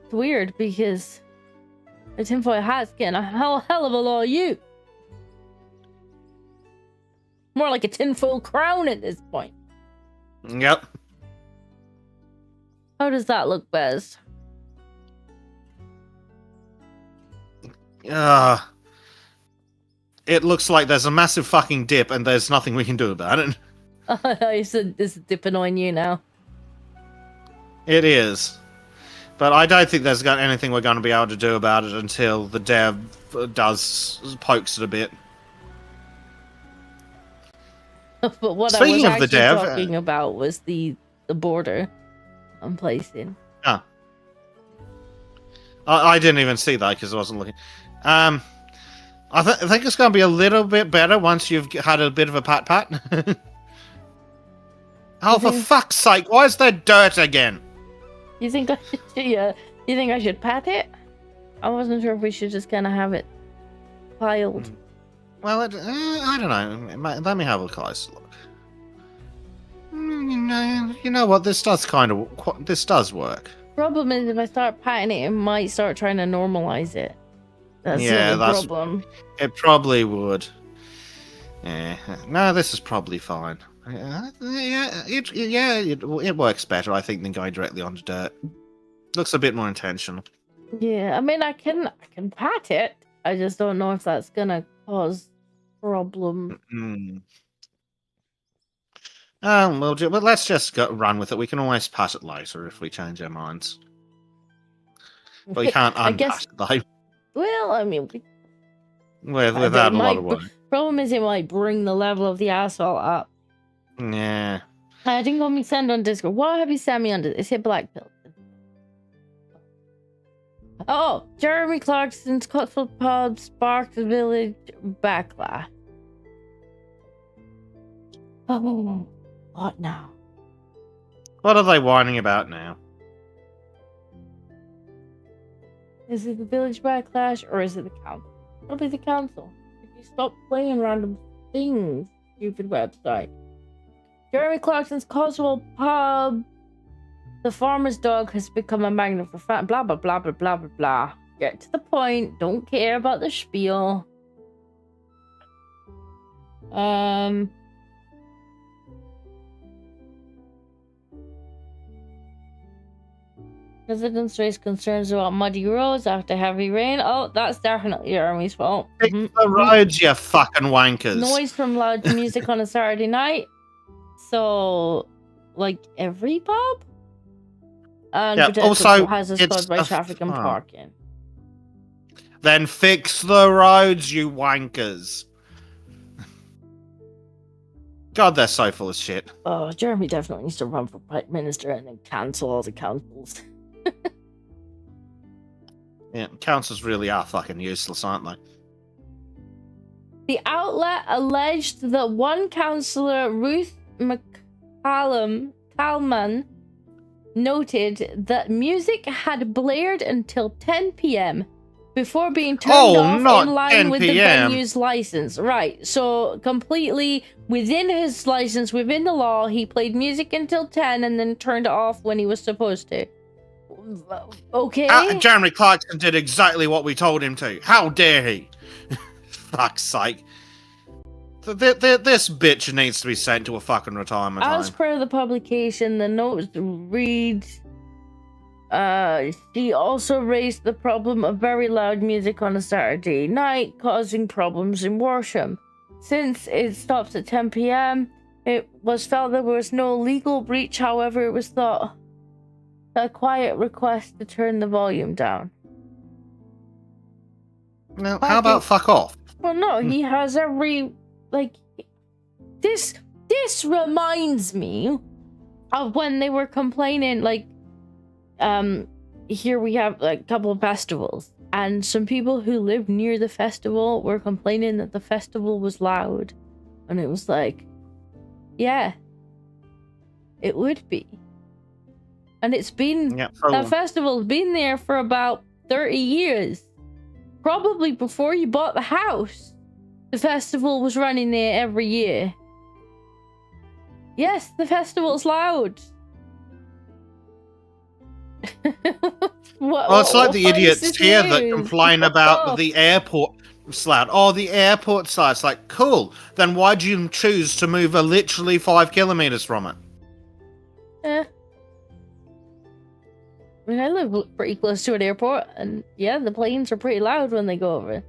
It's weird because the tinfoil hat's getting a hell of a lot of use. More like a tinfoil crown at this point. Yep. How does that look, Bez? It looks like there's a massive fucking dip and there's nothing we can do about it. I said this is dipping on you now. It is. But I don't think there's anything we're going to be able to do about it until the dev pokes it a bit. But what Speaking I of was the actually dev, talking about was the border I'm placing. Ah. I didn't even see that because I wasn't looking. I think it's going to be a little bit better once you've had a bit of a pat. Oh, for fuck's sake! Why is there dirt again? You think I should? Yeah. You think I should pat it? I wasn't sure if we should just kind of have it piled. Well, I don't know. Let me have a close look. You know what? This does work. Problem is, if I start patting it, it might start trying to normalize it. That's Yeah, the only problem. It probably would. Yeah. No, this is probably fine. It works better, I think, than going directly onto dirt. Looks a bit more intentional. Yeah, I mean, I can pat it. I just don't know if that's gonna cause problem. Well, let's just run with it. We can always pat it later if we change our minds. But we can't unpat it, though. Well, I mean, Without a lot of work. Problem is, it might bring the level of the asphalt up. Yeah. I didn't go me send on Discord. What have you sent me on Discord? It's hit Black Pill. Oh, Jeremy Clarkson's Cotswold Pub sparked the village backlash. Oh, what now? What are they whining about now? Is it the village backlash or is it the council? Probably the council. If you stop playing random things, stupid website. Jeremy Clarkson's Cotswold Pub. The farmer's dog has become a magnet for fat. Blah blah blah blah blah blah blah. Get to the point. Don't care about the spiel. Residents raise concerns about muddy roads after heavy rain. Oh, that's definitely Jeremy's fault. Fix the roads, you fucking wankers. Noise from loud music on a Saturday night. So, like every pub? And also, hazards caused by traffic and parking. Then fix the roads, you wankers. God, they're so full of shit. Oh, Jeremy definitely needs to run for Prime Minister and then cancel all the councils. Yeah, councils really are fucking useless, aren't they? The outlet alleged that one councillor, Ruth Talman, noted that music had blared until 10 p.m. before being turned off not in line 10 with the p.m.. venue's license. Right, so completely within his license, within the law, he played music until 10 and then turned it off when he was supposed to. Okay? Jeremy Clarkson did exactly what we told him to. How dare he? Fuck's sake. This bitch needs to be sent to a fucking retirement home. As per the publication, the notes read, she also raised the problem of very loud music on a Saturday night, causing problems in Worsham. Since it stops at 10 p.m., it was felt there was no legal breach. However, it was thought a quiet request to turn the volume down. Now, how about fuck off? Well, no, he has every, like, this reminds me of when they were complaining, like, here we have like, a couple of festivals, and some people who live near the festival were complaining that the festival was loud, and it was like, yeah, it would be. And it's been, that festival's been there for about 30 years. Probably before you bought the house, the festival was running there every year. Yes, the festival's loud. Well, it's like the idiots here that complain about the airport loud. Oh, the airport's loud. It's like, cool. Then why'd you choose to move literally 5 kilometers from it? I mean, I live pretty close to an airport, and yeah, the planes are pretty loud when they go over.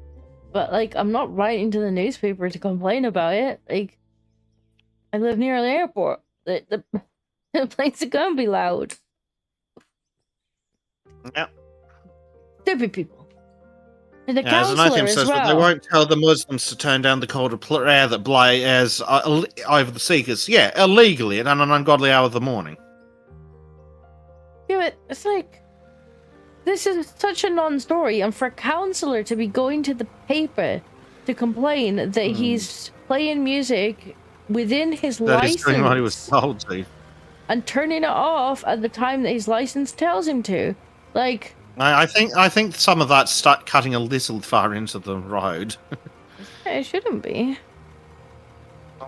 But, like, I'm not writing to the newspaper to complain about it. Like, I live near an airport. The planes are gonna be loud. Yeah. Stupid people. And the as councillor Anothium as says well. that they won't tell the Muslims to turn down the cold air that blares over the Seekers. Yeah, illegally at an ungodly hour of the morning. Yeah, but it's like, this is such a non-story, and for a councillor to be going to the paper to complain that he's playing music within his license, he's doing what he was told to, and turning it off at the time that his license tells him to, like, I think some of that's start cutting a little far into the road. it shouldn't be.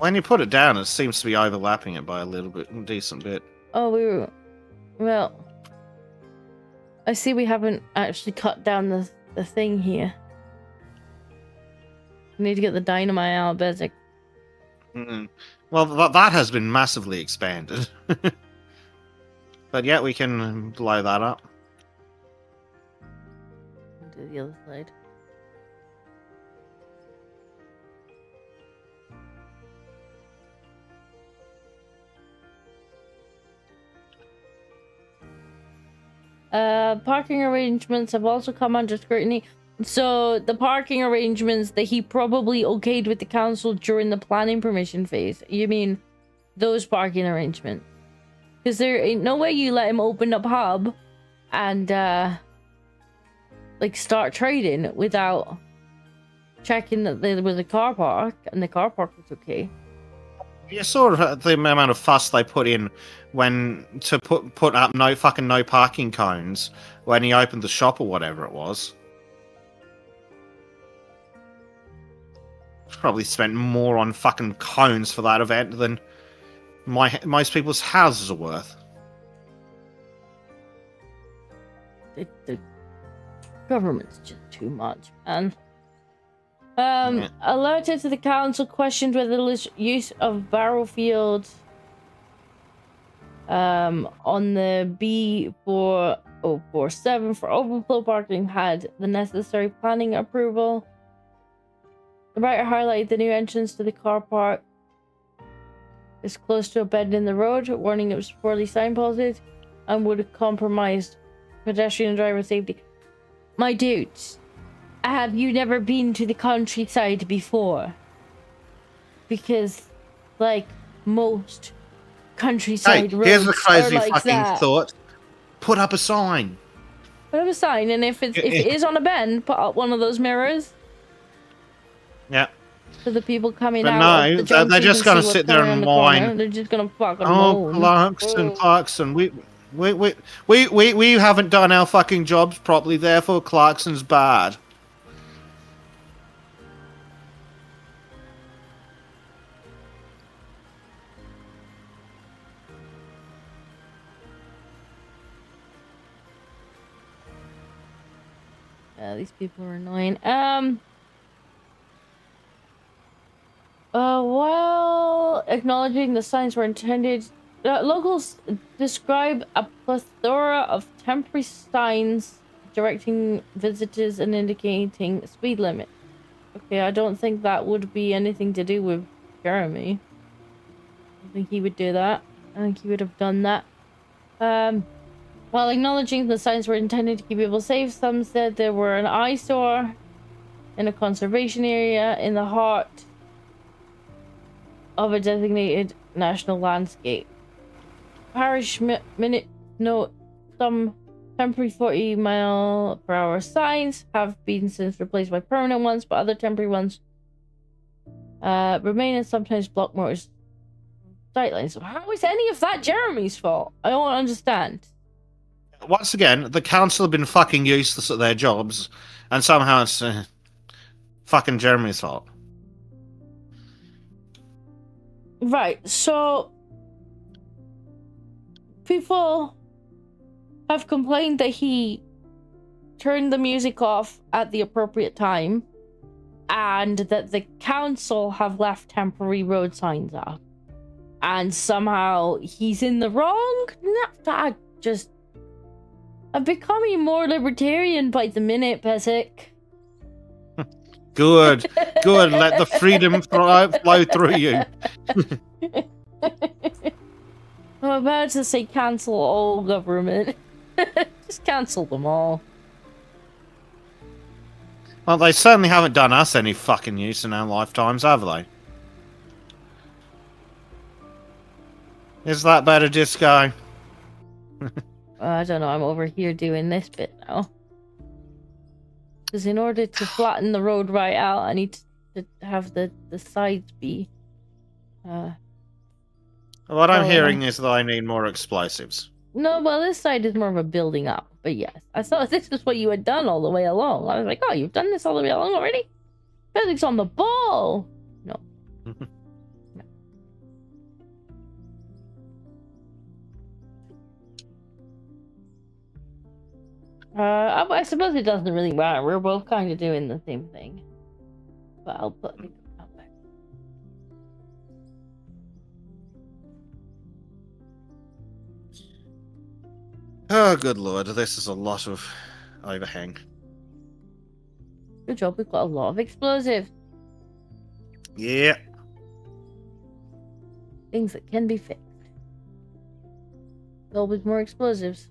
When you put it down, it seems to be overlapping it by a decent bit. Oh, well, I see we haven't actually cut down the thing here. We need to get the dynamite out, basic. Well, that has been massively expanded. But yeah, we can blow that up. Do the other side. Parking arrangements have also come under scrutiny. So the parking arrangements that he probably okayed with the council during the planning permission phase. You mean those parking arrangements? Because there ain't no way you let him open up hub and like start trading without checking that there was a car park and the car park was okay. You saw the amount of fuss they put in when to put up no parking cones when he opened the shop or whatever it was. Probably spent more on fucking cones for that event than most people's houses are worth. The government's just too much, man. Alerted to the council, questioned whether the use of Barrowfield on the B4047 for overflow parking had the necessary planning approval. The writer highlighted the new entrance to the car park is close to a bend in the road, warning it was poorly signposted and would have compromised pedestrian and driver safety. My dudes, have you never been to the countryside before? Because, like, most countryside roads here's the crazy are like fucking that. thought. Put up a sign. Put up a sign, and if it is on a bend, put up one of those mirrors. Yeah. So the people coming But out. no, Of the they're just going to sit there and whine. They're just gonna fucking Oh, moan. Clarkson. We haven't done our fucking jobs properly, therefore Clarkson's bad. These people are annoying. While acknowledging the signs were intended, locals describe a plethora of temporary signs directing visitors and indicating speed limit. Okay, I don't think that would be anything to do with Jeremy. I don't think he would do that. I think he would have done that. While acknowledging the signs were intended to keep people safe, some said there were an eyesore in a conservation area in the heart of a designated national landscape. Parish minute note: some temporary 40-mile-per-hour signs have been since replaced by permanent ones, but other temporary ones remain and sometimes block more sightlines. So how is any of that Jeremy's fault? I don't understand. Once again, the council have been fucking useless at their jobs, and somehow it's fucking Jeremy's fault. Right, so people have complained that he turned the music off at the appropriate time and that the council have left temporary road signs up. And somehow he's in the wrong? I'm becoming more libertarian by the minute, Pesek. Good. Let the freedom flow through you. I'm about to say cancel all government. Just cancel them all. Well, they certainly haven't done us any fucking use in our lifetimes, have they? Is that better, Disco? I don't know, I'm over here doing this bit now. Because in order to flatten the road right out, I need to have the sides be... What I'm hearing is that I need more explosives. No, well, this side is more of a building up. But yes, I thought this was what you had done all the way along. I was like, oh, you've done this all the way along already? Physics on the ball! No. I suppose it doesn't really matter. We're both kind of doing the same thing. But I'll put it out back. Oh, good lord. This is a lot of overhang. Good job, we've got a lot of explosives. Yeah. Things that can be fixed. Always more explosives.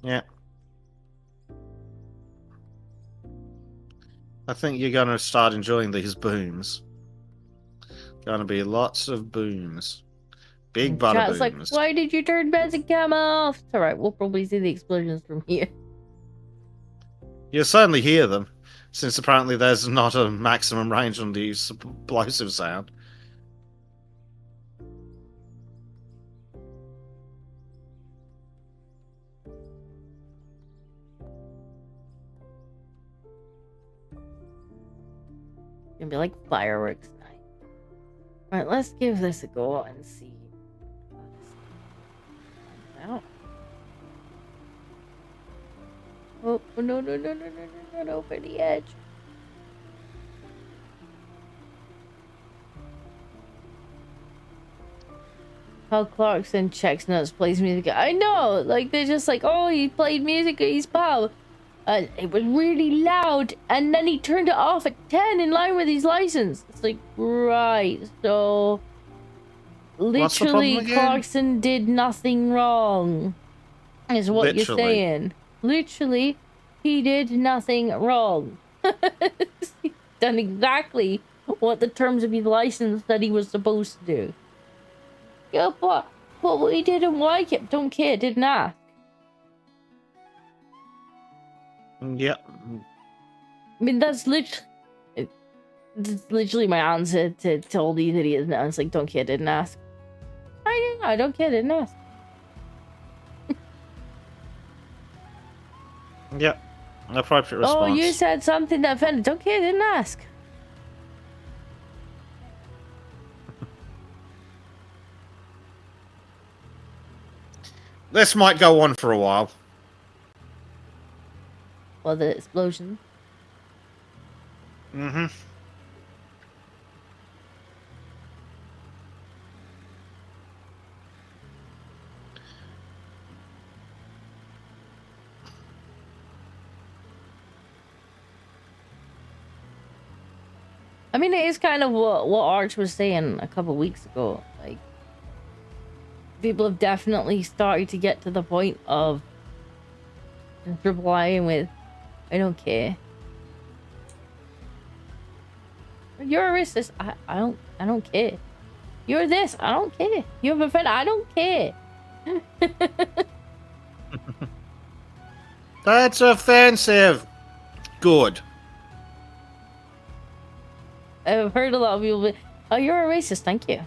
Yeah. I think you're going to start enjoying these booms. Going to be lots of booms. Big butter booms. Like, why did you turn basic cam off? It's alright, we'll probably see the explosions from here. You'll certainly hear them, since apparently there's not a maximum range on the explosive sound. Gonna be like fireworks night. Alright, let's give this a go and see. Oh, no, not over the edge. How Clarkson checks notes, plays music. I know, like, they're just like, oh, he played music at his pub. It was really loud, and then he turned it off at 10 in line with his license. It's like, right, so... Literally, Clarkson did nothing wrong, is what you're saying. Literally, he did nothing wrong. He's done exactly what the terms of his license that he was supposed to do. Yeah, but we didn't like it. Don't care, didn't ask. Yep. I mean, that's literally my answer to all these idiots now. It's like, don't care, didn't ask. I don't care, didn't ask. Yep. Appropriate response. Oh, you said something that offended. Okay, I didn't ask. This might go on for a while. Well, the explosion. Mm-hmm. I mean, it is kind of what Arch was saying a couple weeks ago. Like, people have definitely started to get to the point of just replying with, "I don't care. You're a racist. I don't care. You're this. I don't care. You have a friend. I don't care." That's offensive. Good. I've heard a lot of people be, "Oh, you're a racist. Thank you."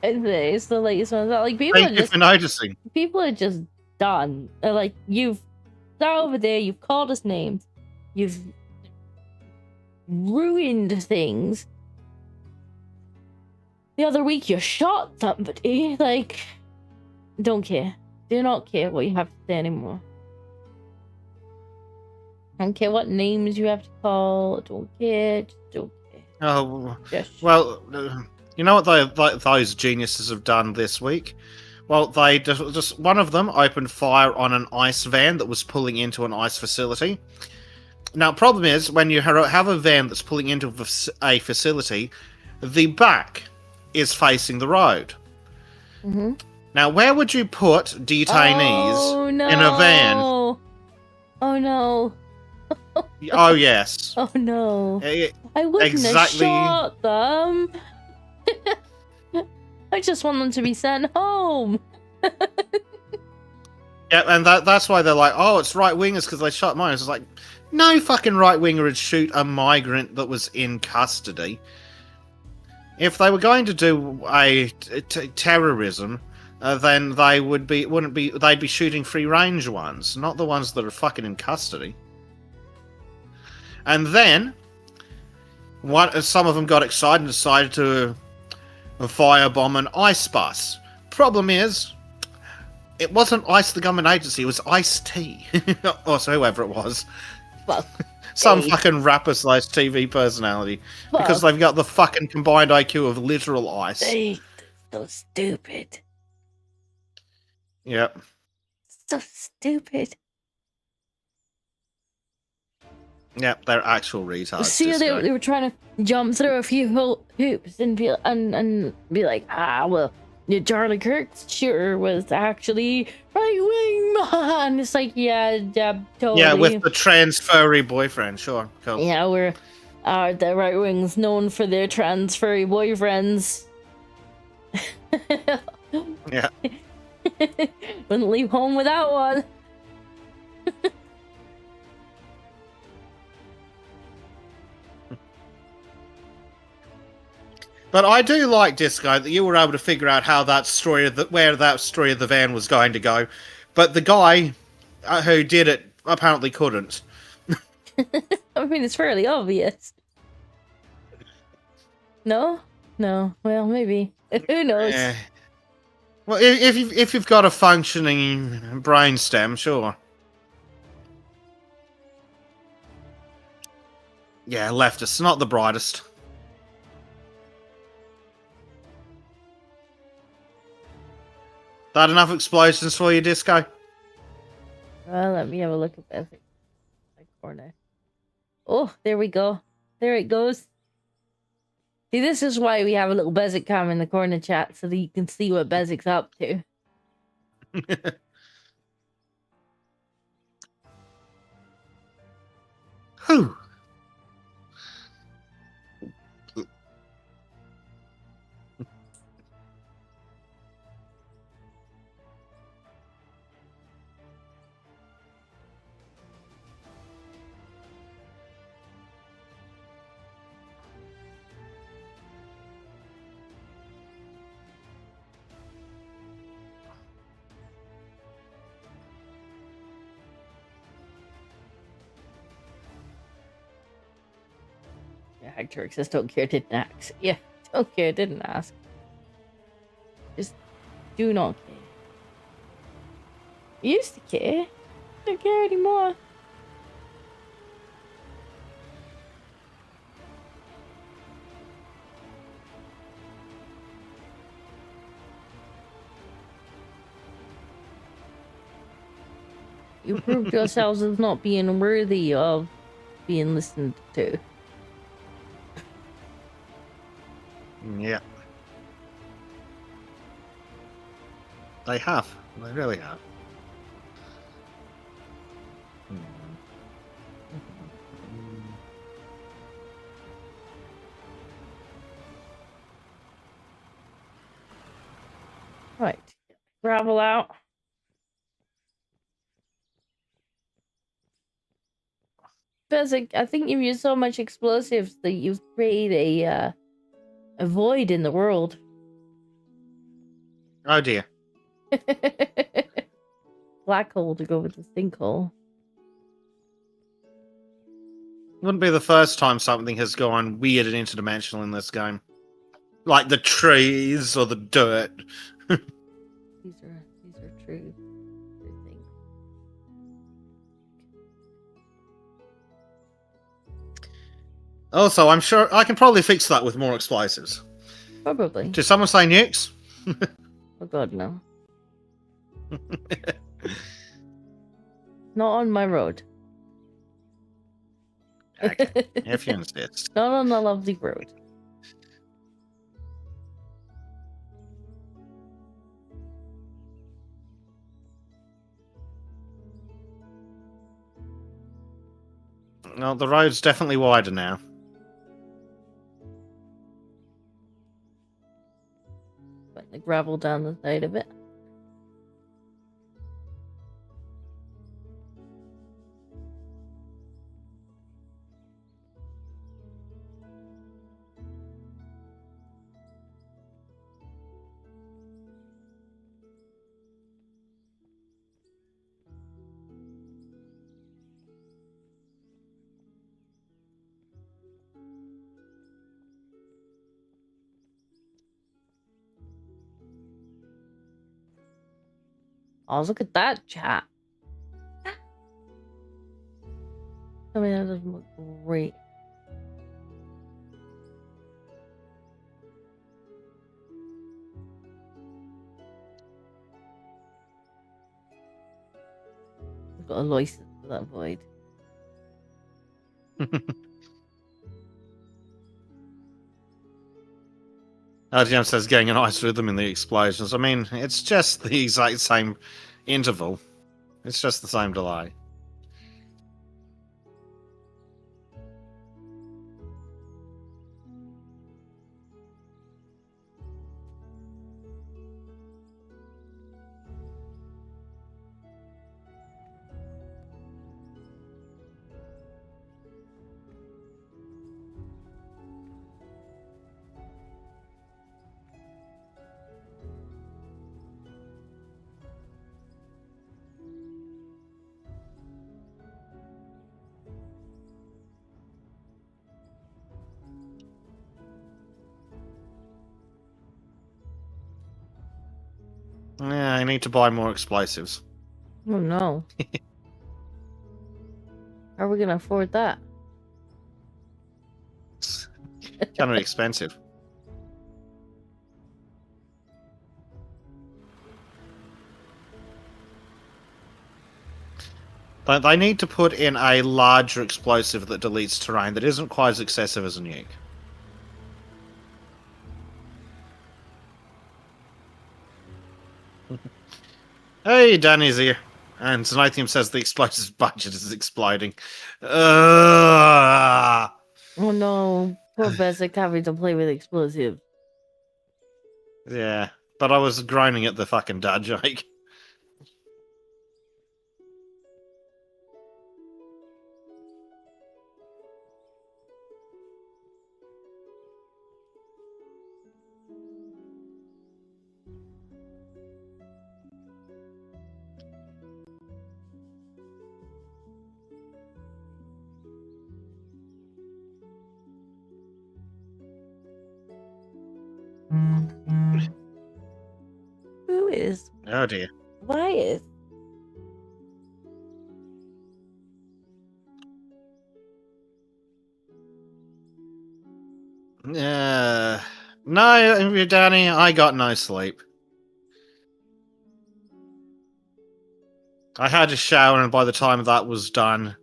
It's the latest one. Like, people Thank are you just for noticing. people are just done. They're like, you've sat over there, you've called us names, you've ruined things. The other week you shot somebody. Like, don't care. Do not care what you have to say anymore. Don't care what names you have to call. Don't care. Just don't care. Oh, Just well, you know what those geniuses have done this week? Well, they just one of them opened fire on an ice van that was pulling into an ice facility. Now, problem is, when you have a van that's pulling into a facility, the back is facing the road. Mm-hmm. Now, where would you put detainees in a van? Oh no. Oh, yes. Oh no. Eh, I wouldn't exactly. have shot them. I just want them to be sent home. Yeah, and that's why they're like, oh, it's right wingers because they shot migrants. It's like, no fucking right winger would shoot a migrant that was in custody. If they were going to do terrorism, then they'd be shooting free range ones, not the ones that are fucking in custody. And then, some of them got excited and decided to firebomb an ICE bus. Problem is, it wasn't ICE the government agency, it was Ice-T. Or so whoever it was. Well, Some hey. fucking rapper/TV personality. Well, because they've got the fucking combined IQ of literal ice. They so stupid. Yep. So stupid. Yep, they're actual retards. See, they were trying to jump through a few hoops and be like, well, Charlie Kirk's shooter was actually right wing man. It's like, yeah, totally. Yeah, with the trans furry boyfriend, sure, cool. Yeah, the right wing's known for their trans furry boyfriends. Yeah. Wouldn't leave home without one. But I do like, Disco, that you were able to figure out how where that story of the van was going to go, but the guy who did it apparently couldn't. I mean, it's fairly obvious. No? Well, maybe. Who knows? Yeah. Well, if you've got a functioning brainstem, sure. Yeah, leftist, not the brightest. That enough explosions for you, Disco? Well, let me have a look at that corner. Oh, there we go. There it goes. See, this is why we have a little Bezic cam in the corner chat, so that you can see what Bezic's up to. Whew. Hector says, don't care, didn't ask. Yeah, don't care, didn't ask. Just do not care. You used to care. Don't care anymore. You proved yourselves as not being worthy of being listened to. Yeah. They have. They really have. Right. Gravel out. Bezek, I think you've used so much explosives that you've created a void in the world. Oh dear. Black hole to go with the sinkhole. Wouldn't be the first time something has gone weird and interdimensional in this game. Like the trees or the dirt. These are true things. Also, I'm sure I can probably fix that with more explosives. Probably. Did someone say nukes? Oh god, no. Not on my road. Okay, if you insist. Not on the lovely road. No, the road's definitely wider now. Putting the gravel down the side of it. Oh, look at that, chat. I mean, that doesn't look great. We've got a license for that void. RGM says getting a nice rhythm in the explosions. I mean, it's just the exact same interval. It's just the same delay. Yeah, I need to buy more explosives. Oh no. How are we gonna afford that? It's kind of expensive. But they need to put in a larger explosive that deletes terrain that isn't quite as excessive as a nuke. Hey, Danny's here. And Zenithium says the explosives budget is exploding. Oh no. Poor Bezek having to play with explosives. Yeah, but I was groaning at the fucking dad joke. Oh dear. Why is? No, Danny, I got no sleep. I had a shower, and by the time that was done,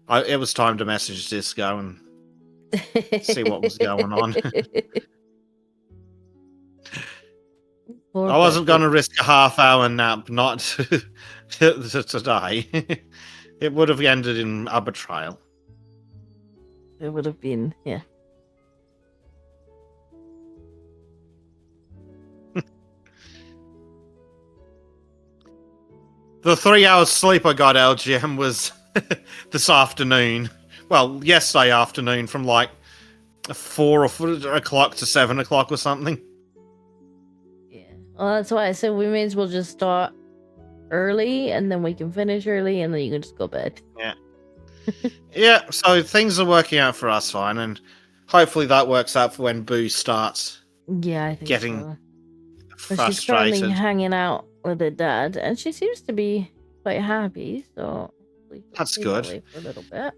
it was time to message Disco and see what was going on. Poor I wasn't Becky. going to risk a half-hour nap, not today. It would have ended in a betrayal. It would have been, yeah. The 3 hours sleep I got, LGM, was this afternoon. Well, yesterday afternoon, from like 4 o'clock to 7 o'clock or something. Yeah. Well, that's why I said we may as well just start early, and then we can finish early, and then you can just go to bed. Yeah. Yeah, so things are working out for us fine, and hopefully that works out for when Boo starts Yeah, I think getting so. But she's currently frustrated. hanging out with her dad, and she seems to be quite happy, so we can That's stay good. that way for a little bit.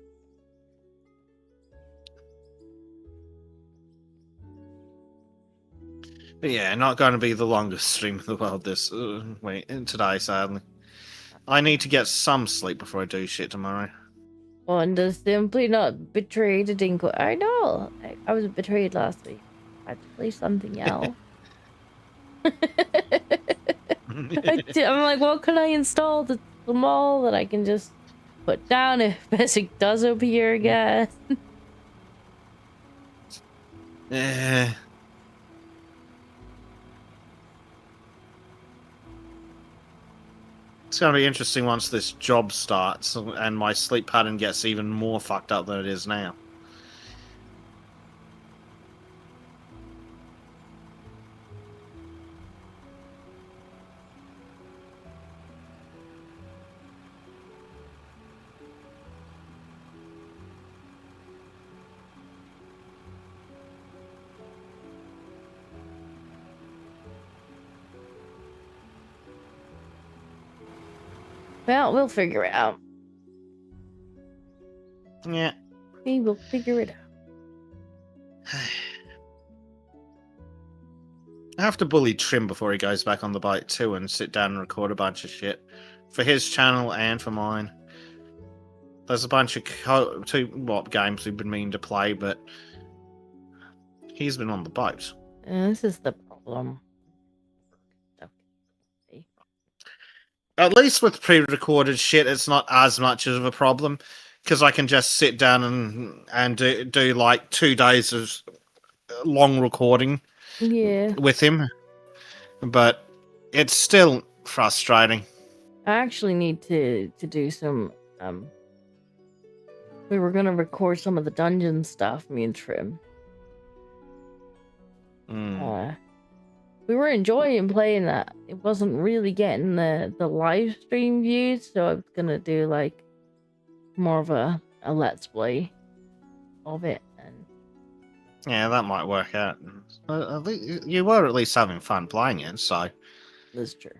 But yeah, not going to be the longest stream in the world today, sadly. I need to get some sleep before I do shit tomorrow. One does simply not betray the dingo. I know. I was betrayed last week. I had to play something else. I'm like, what can I install the mall that I can just put down if Basic does appear again? Eh. It's going to be interesting once this job starts and my sleep pattern gets even more fucked up than it is now. Well, we'll figure it out. Yeah. We will figure it out. I have to bully Trim before he goes back on the bike too and sit down and record a bunch of shit for his channel and for mine. There's a bunch of games we've been meaning to play, but he's been on the boat. This is the problem. At least with pre-recorded shit, it's not as much of a problem because I can just sit down and do like 2 days of long recording. Yeah. With him, but it's still frustrating. I actually need to do some. We were gonna record some of the dungeon stuff, me and Trim. We were enjoying playing that. It wasn't really getting the live stream views, so I was gonna do like more of a let's play of it. And yeah, that might work out. You were at least having fun playing it, so that's true.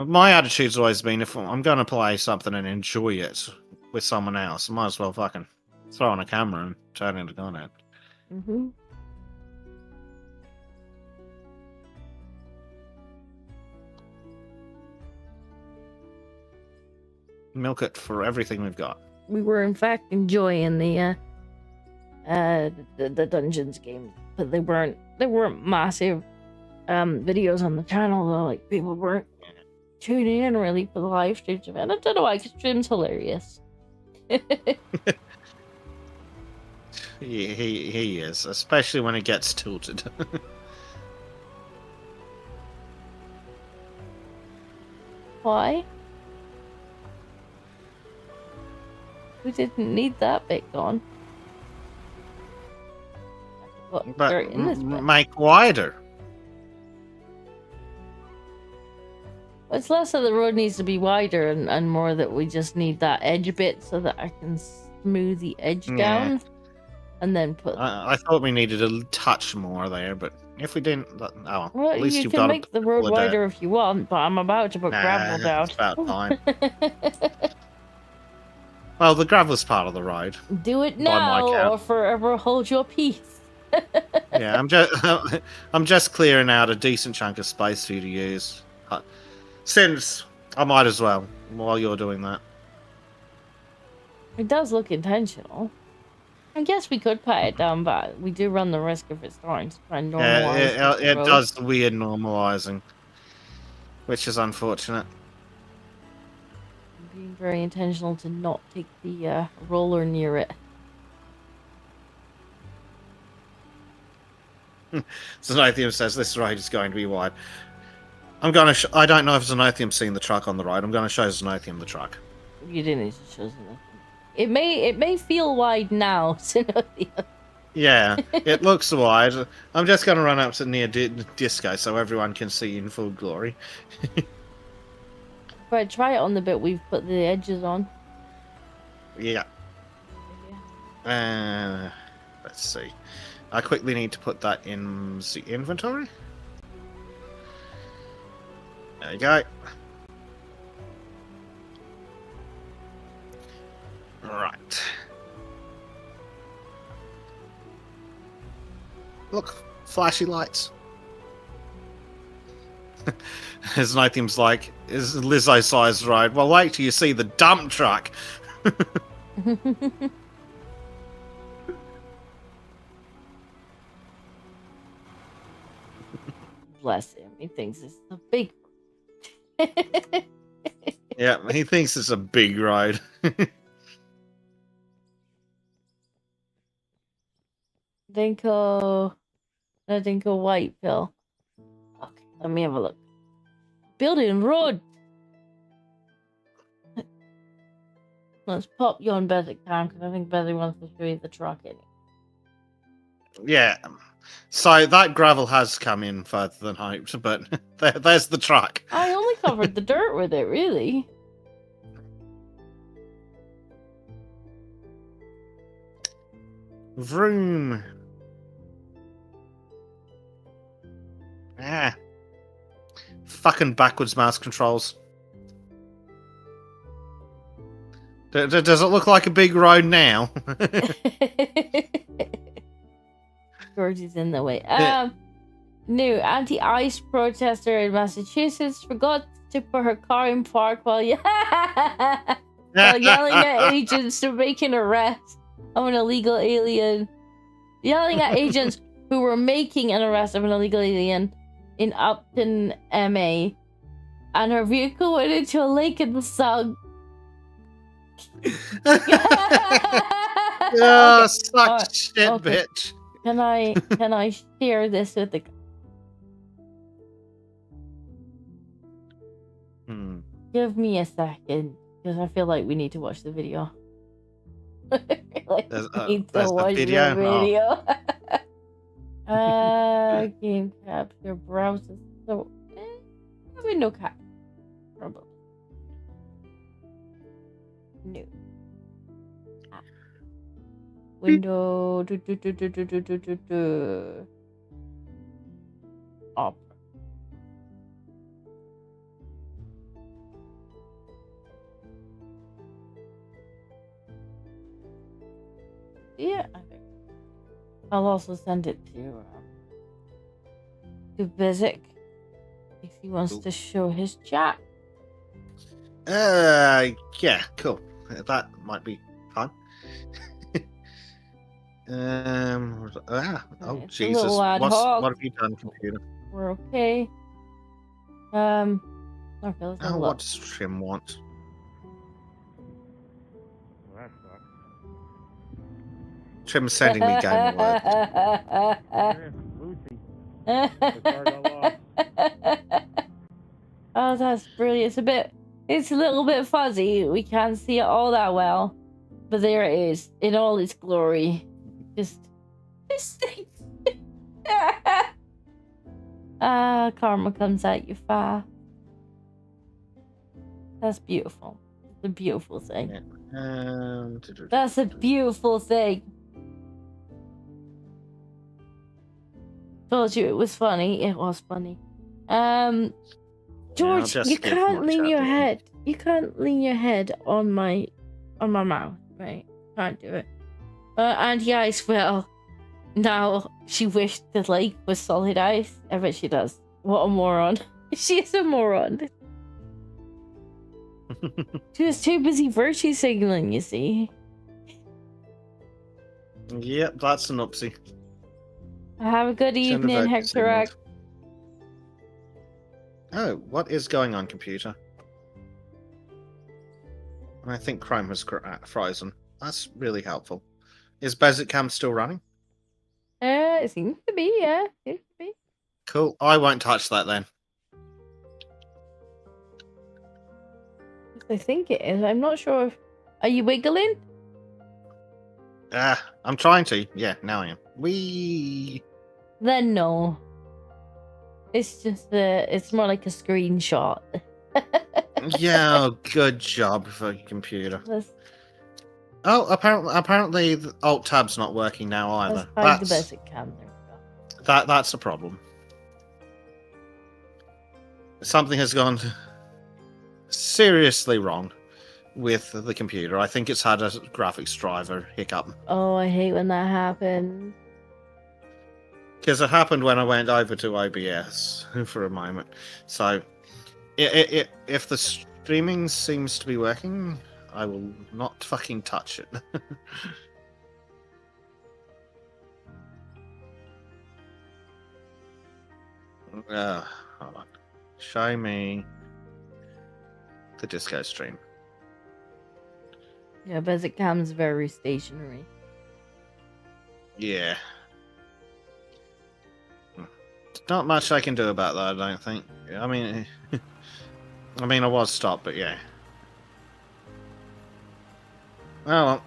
My attitude's always been, if I'm going to play something and enjoy it with someone else, I might as well fucking throw on a camera and turn it on it. Mm-hmm. Milk it for everything we've got. We were in fact enjoying the dungeons game, but they weren't massive videos on the channel though. Like people weren't tuning in really for the live streams of it. I don't know why, because Trim's hilarious. he is, especially when it gets tilted. Why? We didn't need that bit gone. But make wider. It's less that the road needs to be wider and more that we just need that edge bit so that I can smooth the edge down and then put... I thought we needed a touch more there, but If we didn't, oh, Well, at least you you've can got make the road couple of dirt. wider if you want, but I'm about to put gravel down. It's about time. Well, the gravel's part of the road. Do it By my now, count. or forever hold your peace. Yeah, I'm just clearing out a decent chunk of space for you to use. Since I might as well while you're doing that. It does look intentional. I guess we could pat it down, but we do run the risk of it starting to try and normalize. Yeah, the it road. does the weird normalizing, which is unfortunate. Being very intentional to not take the roller near it. Xenothium says this road is going to be wide. I'm gonna. I don't know if Xenothium's seen the truck on the road. I'm gonna show Xenothium the truck. You didn't need to show nothing. It may feel wide now, Xenothium. Yeah, it looks wide. I'm just gonna run up to near Disco so everyone can see in full glory. Right, try it on the bit we've put the edges on. Yeah. Let's see. I quickly need to put that in the inventory. There you go. Right. Look, flashy lights. His Nathan's like, is Lizzo-sized road. Well, wait till you see the dump truck. Bless him. He thinks it's a big. Yeah, he thinks it's a big road. Dinko white pill. Okay, let me have a look. Building road. Let's pop you on Basic time because I think Basic wants to show you the truck anyway. Yeah. So that gravel has come in further than hoped, but there's the truck. I only covered the dirt with it, really. Vroom. Ah. Fucking backwards mouse controls. Does it look like a big road now? George is in the way. Yeah. New anti-ice protester in Massachusetts forgot to put her car in park while yelling at agents to make an arrest of an illegal alien. Yelling at agents who were making an arrest of an illegal alien in Upton, MA. And her vehicle went into a lake in the sun. Oh, Okay. suck shit, okay. bitch. Can I share this with the... Give me a second, because I feel like we need to watch the video. There's the video. Game capture browser. So, window cap. Probably. New. App. Window. Opera. Yeah, I think. I'll also send it to Bizik if he wants to show his chat. Yeah, cool. That might be fun. Oh It's a Jesus! little ad hoc. What have you done, computer? We're okay. Okay, let's have a What look. does Trim want? Trim's sending me game alerts. Oh, that's brilliant. It's a little bit fuzzy. We can't see it all that well. But there it is, in all its glory. Just this thing. Karma comes at you fast. That's beautiful. It's a beautiful thing. Yeah. That's a beautiful thing. Told you it was funny. It was funny. George, just you give can't more lean your chat in. head. You can't lean your head on my mouth, right? Can't do it. Auntie Ice will. Now she wished the lake was solid ice. I bet she does. What a moron. She's a moron. She was too busy virtue signaling, you see. Yep, that's an upsie. Have a good Shouldn't have evening, voted Hector. signaled. Oh, what is going on, computer? I think Chrome has frozen. That's really helpful. Is Basic Cam still running? It seems to be, yeah. Seems to be. Cool. I won't touch that then. I think it is. I'm not sure if... Are you wiggling? I'm trying to. Yeah, now I am. Wee. Then no. It's just it's more like a screenshot. Yeah, oh, good job for your computer. Let's Oh, apparently the Alt Tab's not working now either. find the basic cam. There we go. That's a problem. Something has gone seriously wrong with the computer. I think it's had a graphics driver hiccup. Oh, I hate when that happens. Because it happened when I went over to OBS for a moment. So, if the streaming seems to be working, I will not fucking touch it. Hold on. Show me the disco stream. Yeah, basic cam's very stationary. Yeah. Not much I can do about that, I don't think. I mean, I was stopped, but yeah. Oh well.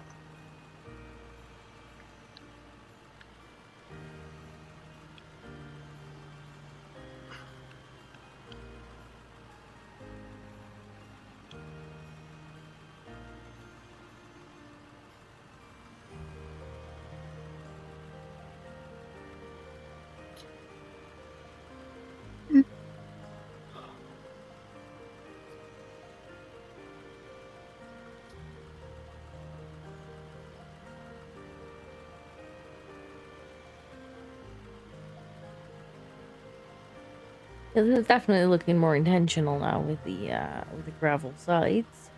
This is definitely looking more intentional now with the gravel sides.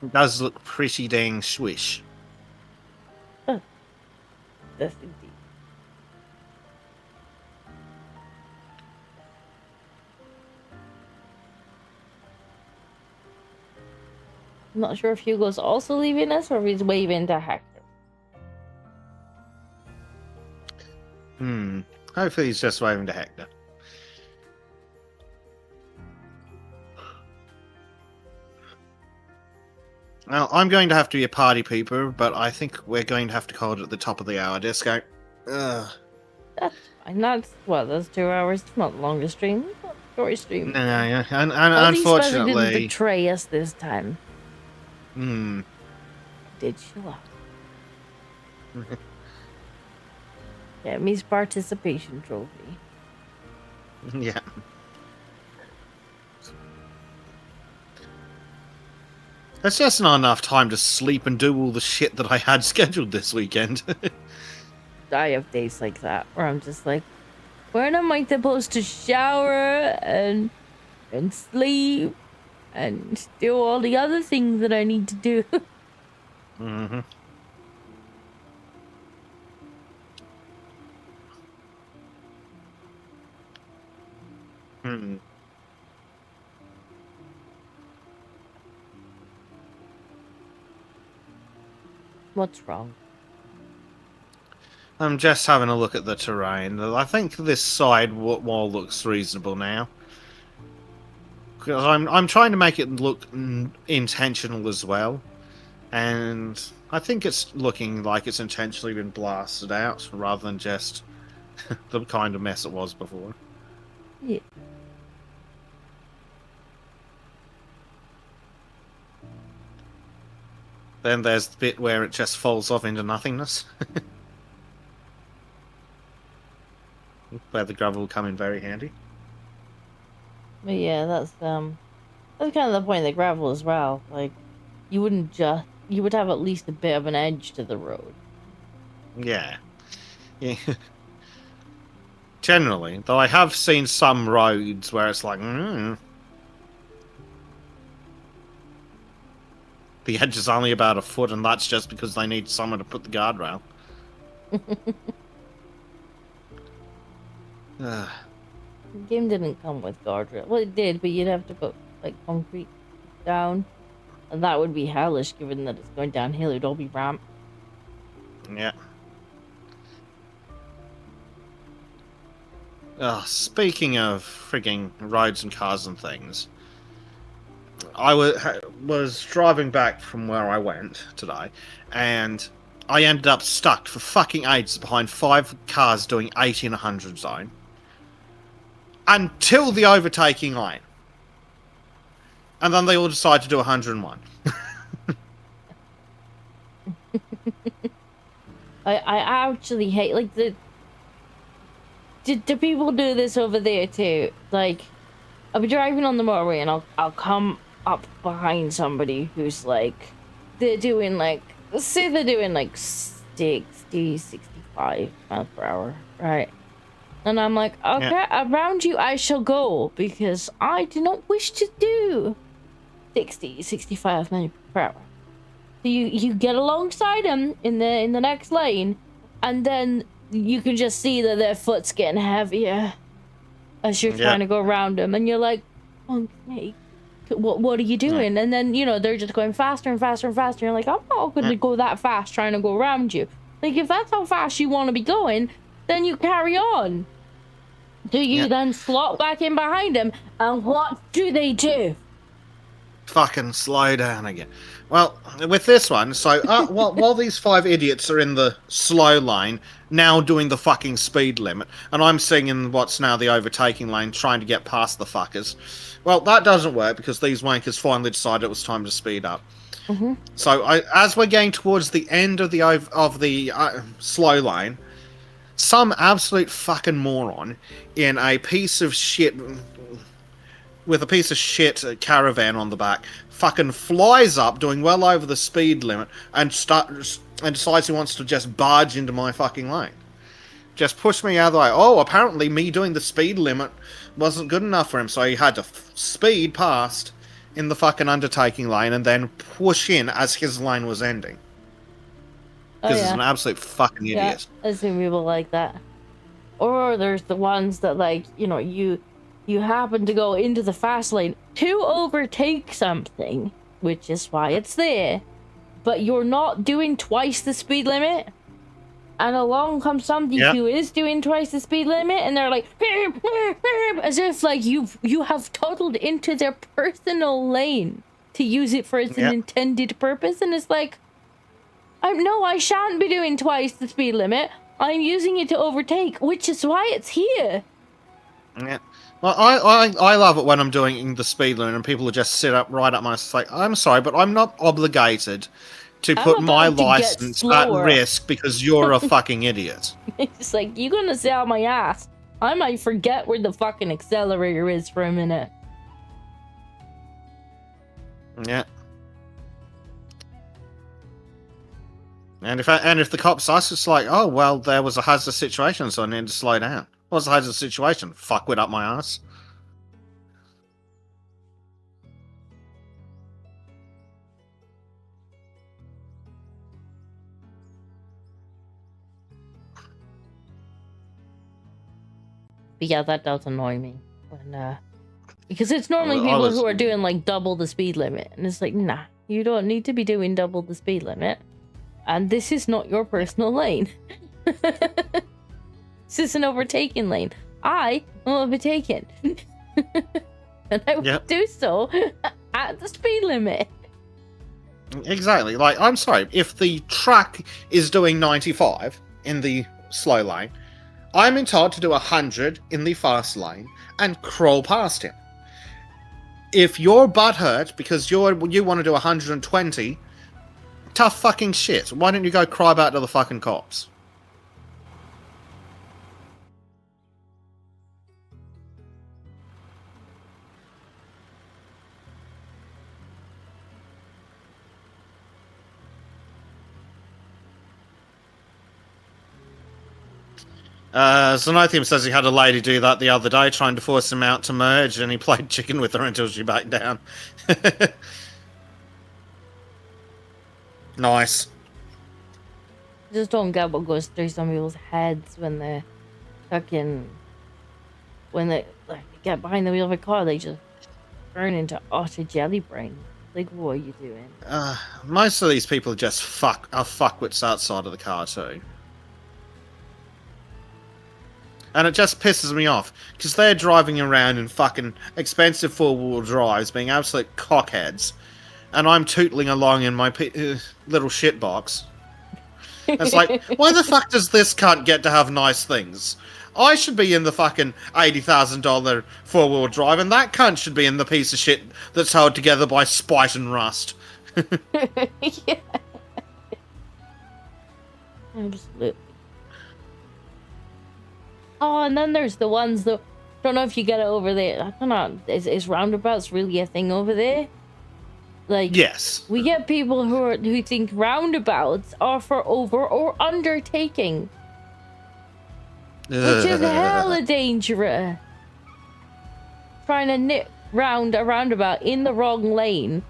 It does look pretty dang swish. Oh, that's indeed. I'm not sure if Hugo's also leaving us or if he's waving to Hector. Hopefully he's just waving to Hector. Well, I'm going to have to be a party pooper, but I think we're going to have to call it at the top of the hour, Disco. Ugh. That's fine. That's 2 hours. It's not the longest stream. It's not the shortest stream. No, yeah. And At least Fuzzy unfortunately... didn't betray us this time. Hmm. Did show up. Yeah, me's participation trophy. Yeah. That's just not enough time to sleep and do all the shit that I had scheduled this weekend. I have days like that where I'm just like, when am I supposed to shower and sleep and do all the other things that I need to do? Mm-hmm. Hmm. What's wrong? I'm just having a look at the terrain. I think this side wall looks reasonable now. Because I'm trying to make it look intentional as well. And I think it's looking like it's intentionally been blasted out rather than just the kind of mess it was before. Yeah. Then there's the bit where it just falls off into nothingness. where the gravel will come in very handy. But yeah, that's kind of the point of the gravel as well. Like, you would have at least a bit of an edge to the road. Yeah. Yeah. Generally, though I have seen some roads where it's like, the edge is only about a foot, and that's just because they need someone to put the guardrail. The game didn't come with guardrail. Well, it did, but you'd have to put like concrete down, and that would be hellish given that it's going downhill. It'd all be ramp. Yeah. Speaking of frigging roads and cars and things, I was driving back from where I went today, and I ended up stuck for fucking ages behind 5 cars doing 80 in a 100 zone until the overtaking line. And then they all decided to do 101. I actually hate, like, do people do this over there too? Like, I'll be driving on the motorway and I'll come up behind somebody who's like, they're doing like 60, 65 miles per hour, right? And I'm like, okay, yeah. Around you I shall go, because I do not wish to do 60, 65 miles per hour. So you get alongside them in the next lane, and then you can just see that their foot's getting heavier as you're trying to go around them, and you're like, okay, what are you doing? Yeah. And then, you know, they're just going faster and faster and faster. You're like, I'm not going to go that fast trying to go around you. Like, if that's how fast you want to be going, then you carry on. Do you then slot back in behind them, and what do they do? Fucking slow down again. Well, with this one, so while these 5 idiots are in the slow lane, now doing the fucking speed limit, and I'm sitting in what's now the overtaking lane, trying to get past the fuckers. Well, that doesn't work, because these wankers finally decided it was time to speed up. Mm-hmm. So, as we're getting towards the end of the slow lane, some absolute fucking moron in a piece of shit, with a piece of shit caravan on the back, fucking flies up, doing well over the speed limit, and decides he wants to just barge into my fucking lane. Just push me out of the way. Oh, apparently me doing the speed limit wasn't good enough for him, so he had to speed past in the fucking undertaking lane and then push in as his lane was ending. Because he's an absolute fucking idiot. Yeah, I've seen people like that. Or there's the ones that, like, you know, you happen to go into the fast lane to overtake something, which is why it's there, but you're not doing twice the speed limit, and along comes somebody who is doing twice the speed limit, and they're like, as if like you have toddled into their personal lane to use it for its intended purpose, and it's like, no, I shan't be doing twice the speed limit. I'm using it to overtake, which is why it's here. Yeah. Well, I love it when I'm doing the speed limit and people will just sit up right up my... It's like, I'm sorry, but I'm not obligated to put my license at risk because you're a fucking idiot. It's like, you're gonna sit on my ass. I might forget where the fucking accelerator is for a minute. Yeah. And if the cops ask, it's like, oh, well, there was a hazardous situation, so I need to slow down. What's the hazardous situation? Fuckwit up my ass. But yeah, that does annoy me. When, because it's normally people who are doing like double the speed limit. And it's like, nah, you don't need to be doing double the speed limit. And this is not your personal lane. This is an overtaking lane. I will overtaken. And I will do so at the speed limit. Exactly. Like, I'm sorry, if the truck is doing 95 in the slow lane, I'm entitled to do 100 in the fast lane and crawl past him. If you're butthurt because you want to do 120, tough fucking shit. Why don't you go cry about to the fucking cops? Xenothium says he had a lady do that the other day, trying to force him out to merge, and he played chicken with her until she backed down. Nice. Just don't get what goes through some people's heads when they're when they like get behind the wheel of a car, they just turn into utter jelly brain. Like, what are you doing? Most of these people are just fuckwits outside of the car too. And it just pisses me off, because they're driving around in fucking expensive four-wheel drives, being absolute cockheads, and I'm tootling along in my little shitbox. It's like, why the fuck does this cunt get to have nice things? I should be in the fucking $80,000 four-wheel drive, and that cunt should be in the piece of shit that's held together by spite and rust. Yeah. Absolutely. Oh, and then there's the ones that don't know if you get it over there. I don't know. Is roundabouts really a thing over there? Like, Yes. we get people who think roundabouts are for over or undertaking, which is hella dangerous. Trying to nip round a roundabout in the wrong lane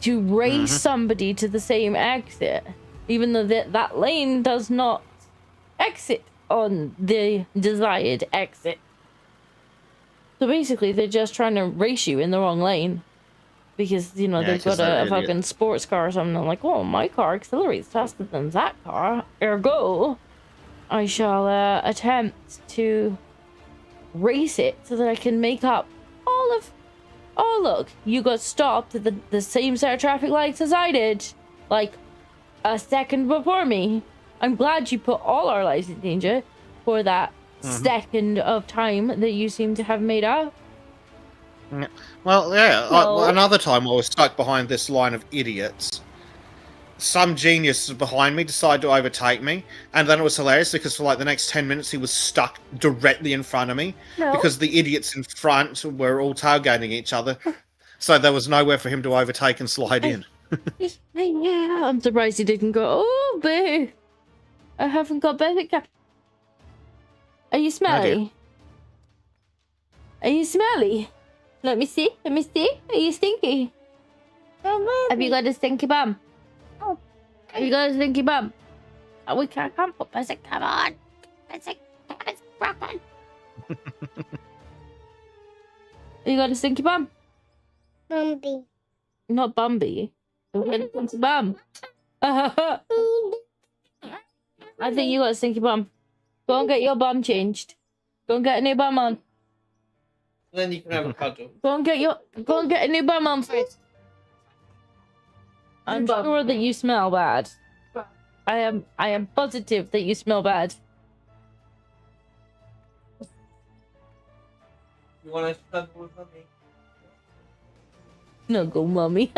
to race somebody to the same exit, even though that lane does not exit on the desired exit. So basically, they're just trying to race you in the wrong lane. Because, you know, they've got a fucking sports car or something. I'm like, oh, my car accelerates faster than that car. Ergo, I shall attempt to race it so that I can make up all of... Oh, look, you got stopped at the same set of traffic lights as I did. Like, a second before me. I'm glad you put all our lives in danger for that second of time that you seem to have made up. Well, yeah. No. Another time I was stuck behind this line of idiots. Some genius behind me decided to overtake me, and then it was hilarious because for like the next 10 minutes he was stuck directly in front of me because the idiots in front were all tailgating each other, so there was nowhere for him to overtake and slide in. Yeah, I'm surprised he didn't go, oh, boo. I haven't got basic cap. Are you smelly? Are you smelly? Let me see. Let me see. Are you stinky? Have you got a stinky bum? Have you got a stinky bum? Oh, we can't put basic cap on. Basic cap is broken. You got a stinky bum? Bumpy. Not Bumby. You got a stinky bum. I think you got a stinky bum. Go and get your bum changed. Go and get a new bum on. Then you can have a cuddle. Go and get a new bum on first. I'm sure that you smell bad. I am positive that you smell bad. You want to cuddle with me? Snuggle, mummy.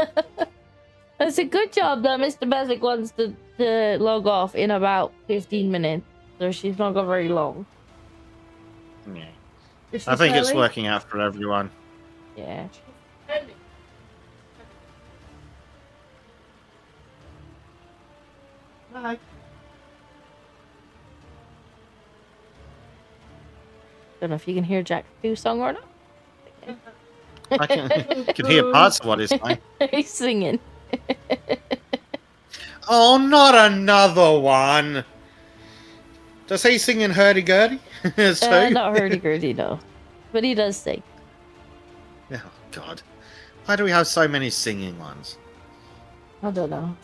That's a good job that Mr. Basic wants to log off in about 15 minutes. So she's not got very long. Yeah. Is she I think it's smelly? working out for everyone. Yeah. Bye. Don't know if you can hear Jack 2 song or not. I can hear parts of what he's saying. He's singing. Oh, not another one! Does he sing in hurdy-gurdy? Not hurdy-gurdy, no. But he does sing. Oh, God. Why do we have so many singing ones? I don't know.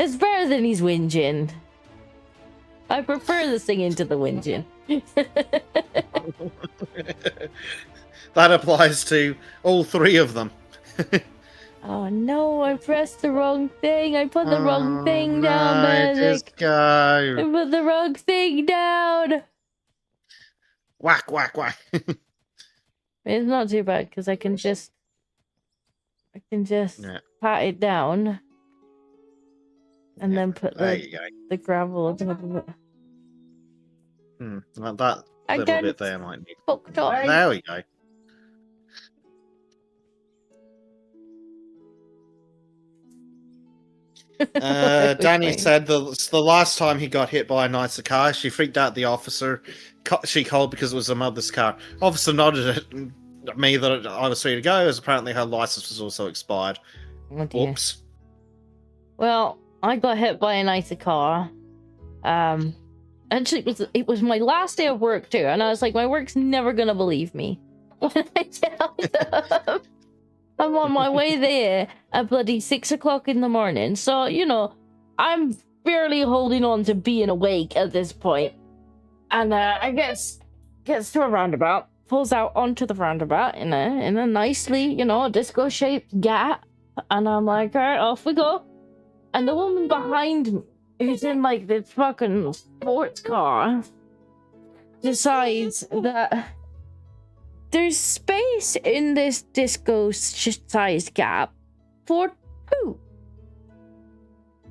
It's better than he's whinging. I prefer the singing to the whinging. That applies to all three of them. Oh no, I pressed the wrong thing. I put the wrong thing down, Just Basic. I go. put the wrong thing down. Whack, whack, whack. It's not too bad because I can just Yeah. pat it down and then put There you go. the gravel on top of it. Well, that little Again, bit there might need. Fucked up. There we go. Danny Fine. said the last time he got hit by a nicer car, she freaked out the officer. She called because it was her mother's car. Officer nodded at me that I was free to go, as apparently her license was also expired. Oh dear. Oops. Well, I got hit by a nicer car. Actually, it was my last day of work too, and I was like, my work's never gonna believe me when I tell them I'm on my way there at bloody 6 o'clock in the morning. So you know, I'm barely holding on to being awake at this point. And I gets to a roundabout, pulls out onto the roundabout in a nicely, you know, disco-shaped gap, and I'm like, all right, off we go. And the woman behind me, who's in like this fucking sports car, decides that there's space in this disco-sized gap for two.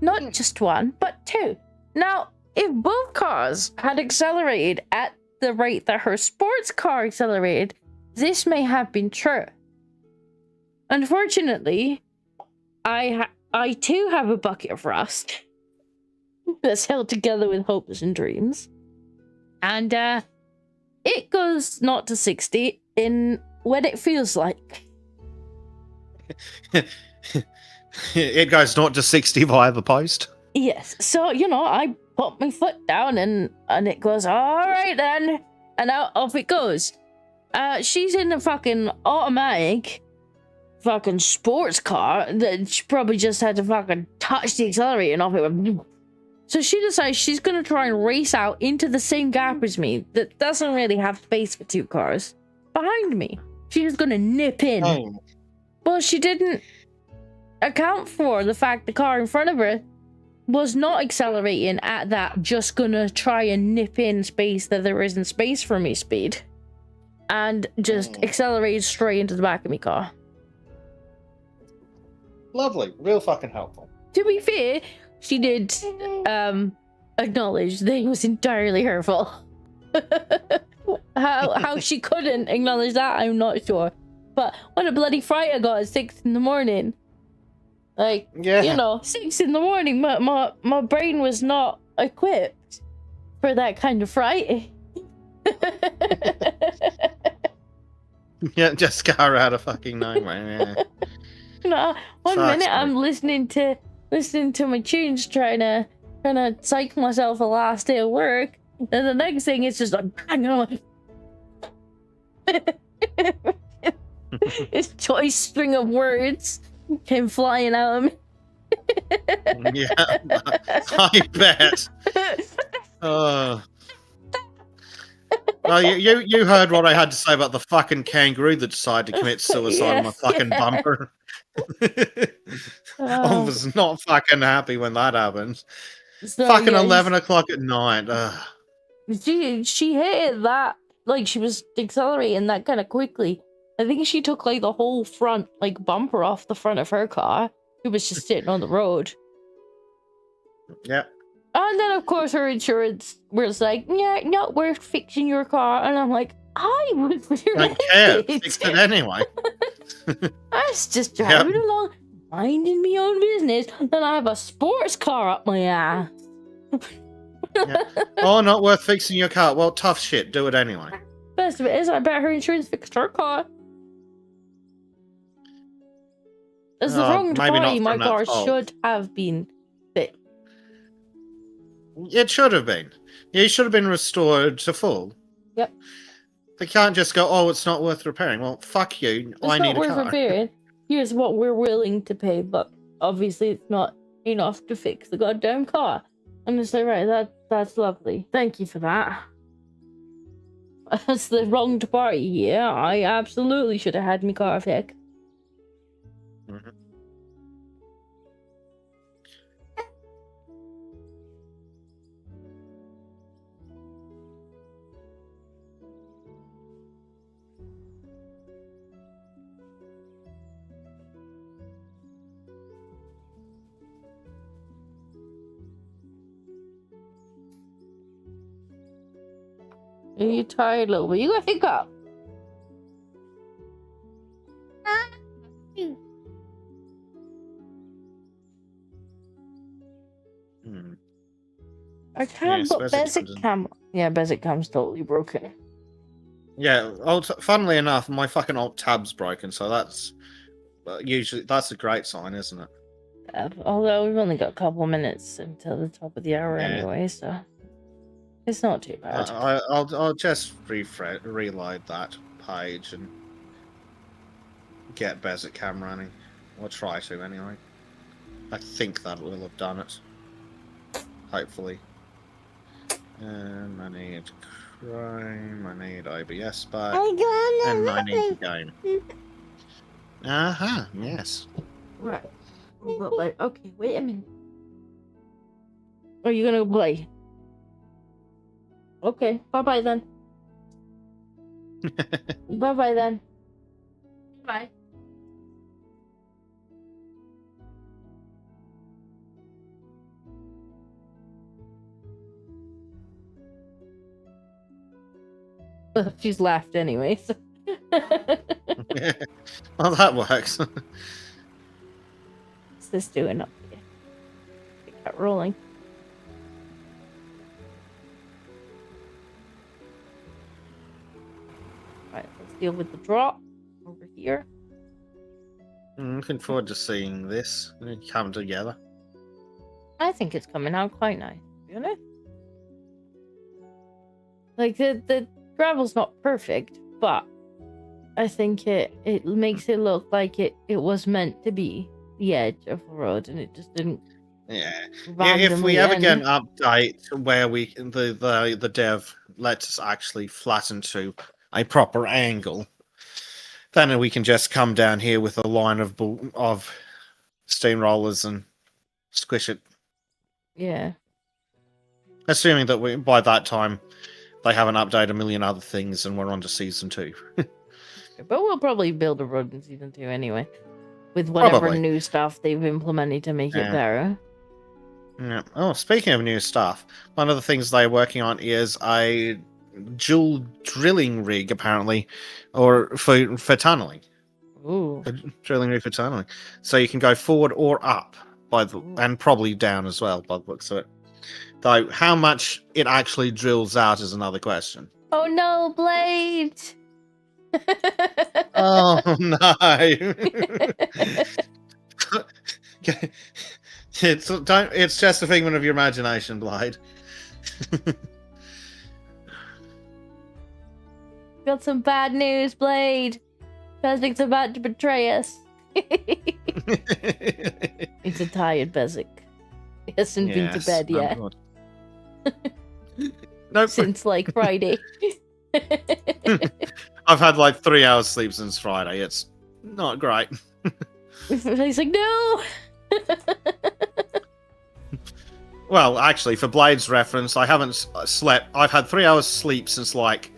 Not just one, but two. Now, if both cars had accelerated at the rate that her sports car accelerated, this may have been true. Unfortunately, I too have a bucket of rust that's held together with hopes and dreams. And it goes 0 to 60 in when it feels like. It goes 0 to 60 via the post. Yes, so, you know, I put my foot down and it goes, all right then. And out off it goes. She's in a fucking automatic fucking sports car that she probably just had to fucking touch the accelerator and off it went. So she decides she's going to try and race out into the same gap as me that doesn't really have space for two cars behind me. She's going to nip in. Oh. But she didn't account for the fact the car in front of her was not accelerating at that just gonna try and nip in space that there isn't space for me speed, and just accelerated straight into the back of my car. Lovely. Real fucking helpful. To be fair, she did acknowledge that it was entirely her fault. How she couldn't acknowledge that, I'm not sure. But what a bloody fright I got at 6 in the morning. Like, Yeah. you know, 6 in the morning, my brain was not equipped for that kind of fright. Yeah, just scare out of fucking nightmare. Yeah. No, one Sucks, minute I'm mate. listening to my tunes, trying to psych myself a last day of work, and the next thing it's just like bang, I'm like this choice string of words came flying out of me. Yeah, I bet. Oh, you heard what I had to say about the fucking kangaroo that decided to commit suicide on my Yes, fucking yeah. bumper. I was not fucking happy when that happened. So, Fucking yeah, 11 o'clock at night. she hit it that, like, she was accelerating that kind of quickly. I think she took like the whole front like bumper off the front of her car. It was just sitting on the road. Yeah. And then of course her insurance was like, yeah, no, we're fixing your car. And I'm like, I was Don't care. Fixed it anyway. I was just driving along, minding my own business, and I have a sports car up my ass. Yeah. Oh, not worth fixing your car. Well, tough shit. Do it anyway. Best of it is, I bet her insurance fixed her car. As the wrong maybe not party, from my that car fault. should have been fixed. It should have been. Yeah, it should have been restored to full. Yep. They can't just go, oh, it's not worth repairing. Well, fuck you. It's I not need a worth car. repairing. Here's what we're willing to pay, but obviously it's not enough to fix the goddamn car. And it's like, right, that's lovely. Thank you for that. As the wronged party here, I absolutely should have had my car fixed. Mhm. Are you tired, little bit? You got a hiccup. Hmm. I can't, Yes, but Bezic basic comes in. cam. Yeah, basic cam's totally broken. Yeah, funnily enough, my fucking alt tab's broken, so that's usually that's a great sign, isn't it? Although we've only got a couple of minutes until the top of the hour Yeah. anyway, so it's not too bad. I'll just reload that page and get Bezic Cam running. I'll try to anyway. I think that will have done it. Hopefully. I need Chrome, I need OBS back, and I need the game. Yes. Right. Okay, wait a minute. Are you gonna play? Okay, bye then. Bye then. Bye. She's laughed anyway. So. Well, that works. What's this doing up here? Get that rolling. Alright, let's deal with the drop over here. I'm looking forward to seeing this come together. I think it's coming out quite nice, to be honest. Like the gravel's not perfect, but I think it makes it look like it was meant to be the edge of the road, and it just didn't. Yeah. If we randomly ever end. get an update where the dev lets us actually flatten to a proper angle, then we can just come down here with a line of steamrollers and squish it. Yeah. Assuming that by that time they haven't updated a million other things and we're on to season 2. But we'll probably build a road in season 2 anyway. With whatever Probably. new stuff they've implemented to make it Yeah. better. Yeah. Oh, speaking of new stuff, one of the things they're working on is a dual drilling rig, apparently, or for tunneling. Ooh. A drilling rig for tunneling, so you can go forward or up and probably down as well by the looks of it. Though how much it actually drills out is another question. Oh no, Blade! Oh no! It's just a figment of your imagination, Blade. Got some bad news, Blade. Bezik's about to betray us. It's a tired Bezik. He hasn't been to bed yet. Nope. Since like Friday. I've had like 3 hours sleep since Friday. It's not great. He's like, no! Well, actually, for Blade's reference, I haven't slept. I've had 3 hours sleep since like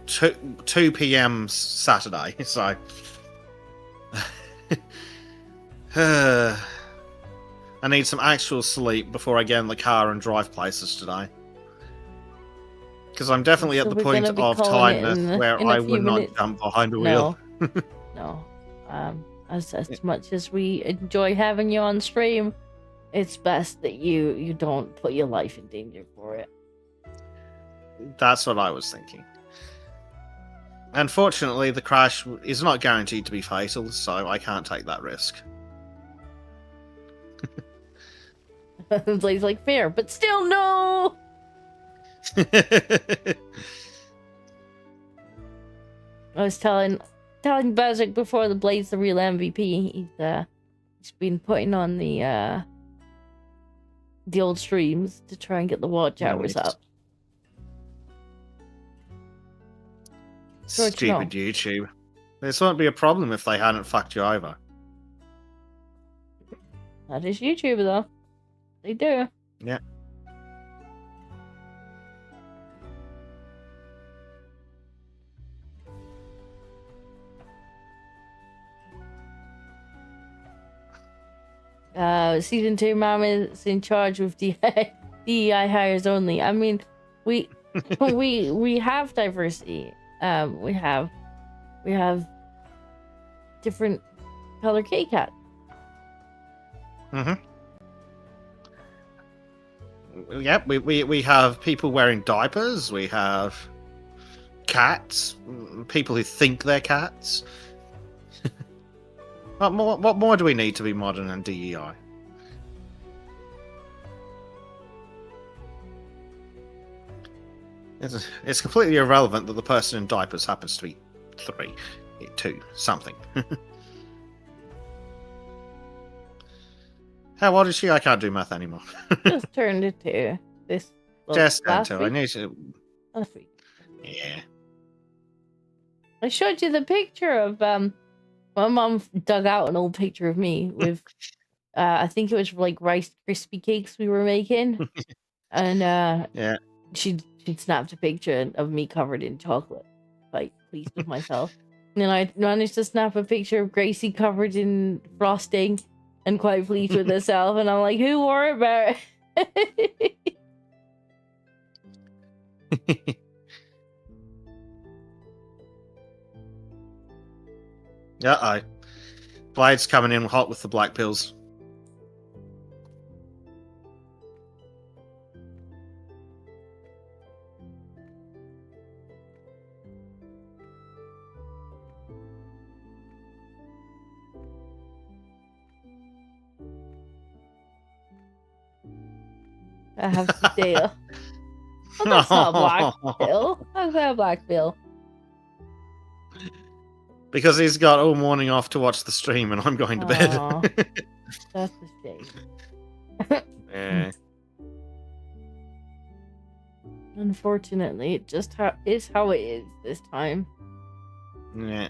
2 p.m. Saturday. So I need some actual sleep before I get in the car and drive places today. Because I'm definitely So at the we're point gonna be of calling it tiredness in where a I few would minutes. not jump behind a wheel. No. As much as we enjoy having you on stream, it's best that you don't put your life in danger for it. That's what I was thinking. Unfortunately, the crash is not guaranteed to be fatal, so I can't take that risk. Blade's like, fair, but still no! I was telling Bezik before the Blade's the real MVP. He's been putting on the old streams to try and get the watch hours up. Stupid YouTube. This won't be a problem if they hadn't fucked you over. That is YouTube though. They do. Yeah. Season 2 Mom is in charge with DEI hires only. I mean, we have diversity. We have different color K-Cat. Mm-hmm. Yep, we have people wearing diapers. We have cats. People who think they're cats. What more do we need to be modern and DEI? It's completely irrelevant that the person in diapers happens to be 3, 2, something. How old is she? I can't do math anymore. Just turned it to this. Just last until I week? need to. Last week. Yeah. I showed you the picture of my mom dug out an old picture of me with I think it was like Rice Krispie cakes we were making. And Yeah. she'd snapped a picture of me covered in chocolate, like pleased with myself. And then I managed to snap a picture of Gracie covered in frosting and quite pleased with herself. And I'm like, who wore it better? Uh-oh. Blade's coming in hot with the black pills. I have to deal. Oh, that's not a black pill. How's that a black pill? Because he's got all morning off to watch the stream and I'm going to Aw. bed. That's a shame. Yeah. Unfortunately, it just is how it is this time. Yeah.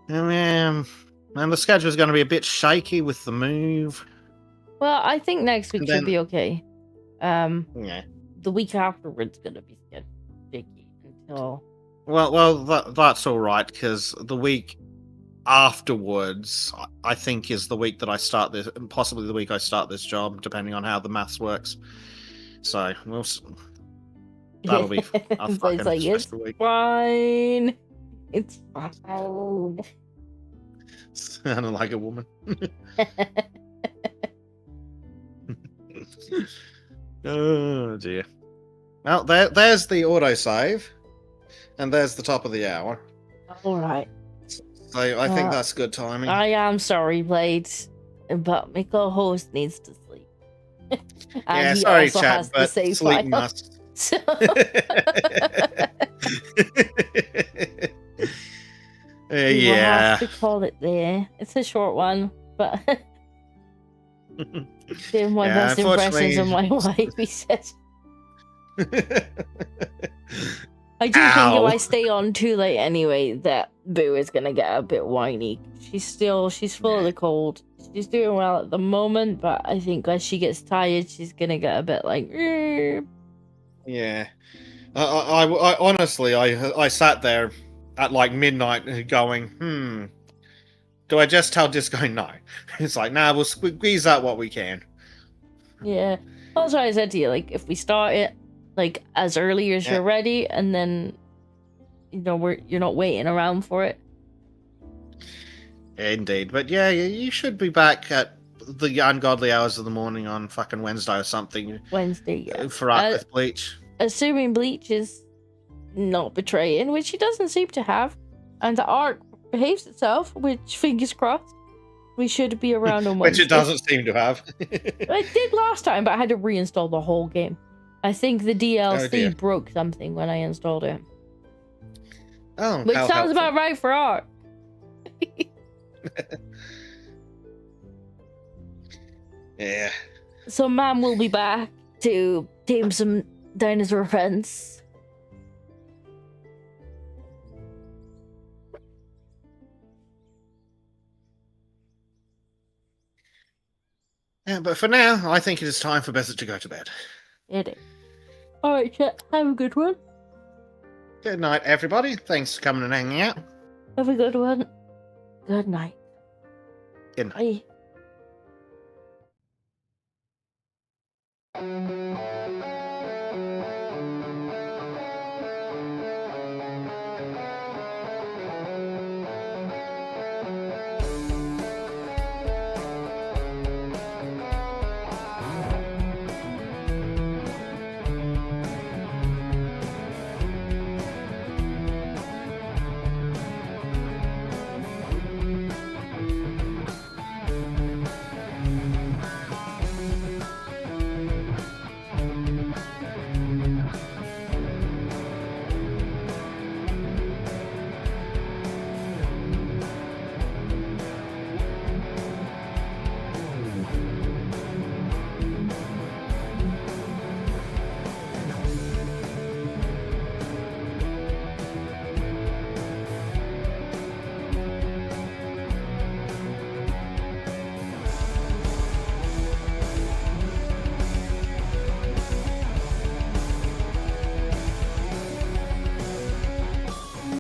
And the schedule's going to be a bit shaky with the move. Well, I think next week And should then- be okay. Yeah. The week afterwards gonna be shaky until. Well, that's all right because the week afterwards, I think, is the week that I start this, possibly the week I start this job, depending on how the maths works. So that'll be a But fucking it's like, it's stressful week. fine. It's fine. Sounding like a woman. Oh dear. Well, there's the autosave, and there's the top of the hour. All right. So I think that's good timing. I am sorry, Blade, but my co-host needs to sleep. And yeah, he sorry, also chat, has but to save sleep file. must. So... We will Yeah. have to call it there. It's a short one, but they're my Yeah, best impressions of unfortunately- my wife, he says. I do think if I stay on too late anyway, that Boo is gonna get a bit whiny. She's full of the cold. She's doing well at the moment, but I think as she gets tired, she's gonna get a bit like. Yeah. I honestly, I sat there at like midnight going, do I just tell Disco no? It's like, nah, we'll squeeze out what we can. Yeah. That's why I said to you, like, if we start it like as early as you're ready, and then you're not waiting around for it. Indeed, but yeah, you should be back at the ungodly hours of the morning on fucking Wednesday or something. Wednesday, yeah. For up with Bleach. Assuming Bleach is not betraying, which he doesn't seem to have, and the arc behaves itself, which, fingers crossed, we should be around on Wednesday. Which it doesn't seem to have. It did last time, but I had to reinstall the whole game. I think the DLC broke something when I installed it. Oh, which how sounds helpful. about right for arc. Yeah. So Mom will be back to tame some dinosaur friends. Yeah, but for now, I think it is time for Bezzet to go to bed. It is. Alright, chat. Have a good one. Good night, everybody. Thanks for coming and hanging out. Have a good one. Good night. Good night. Bye.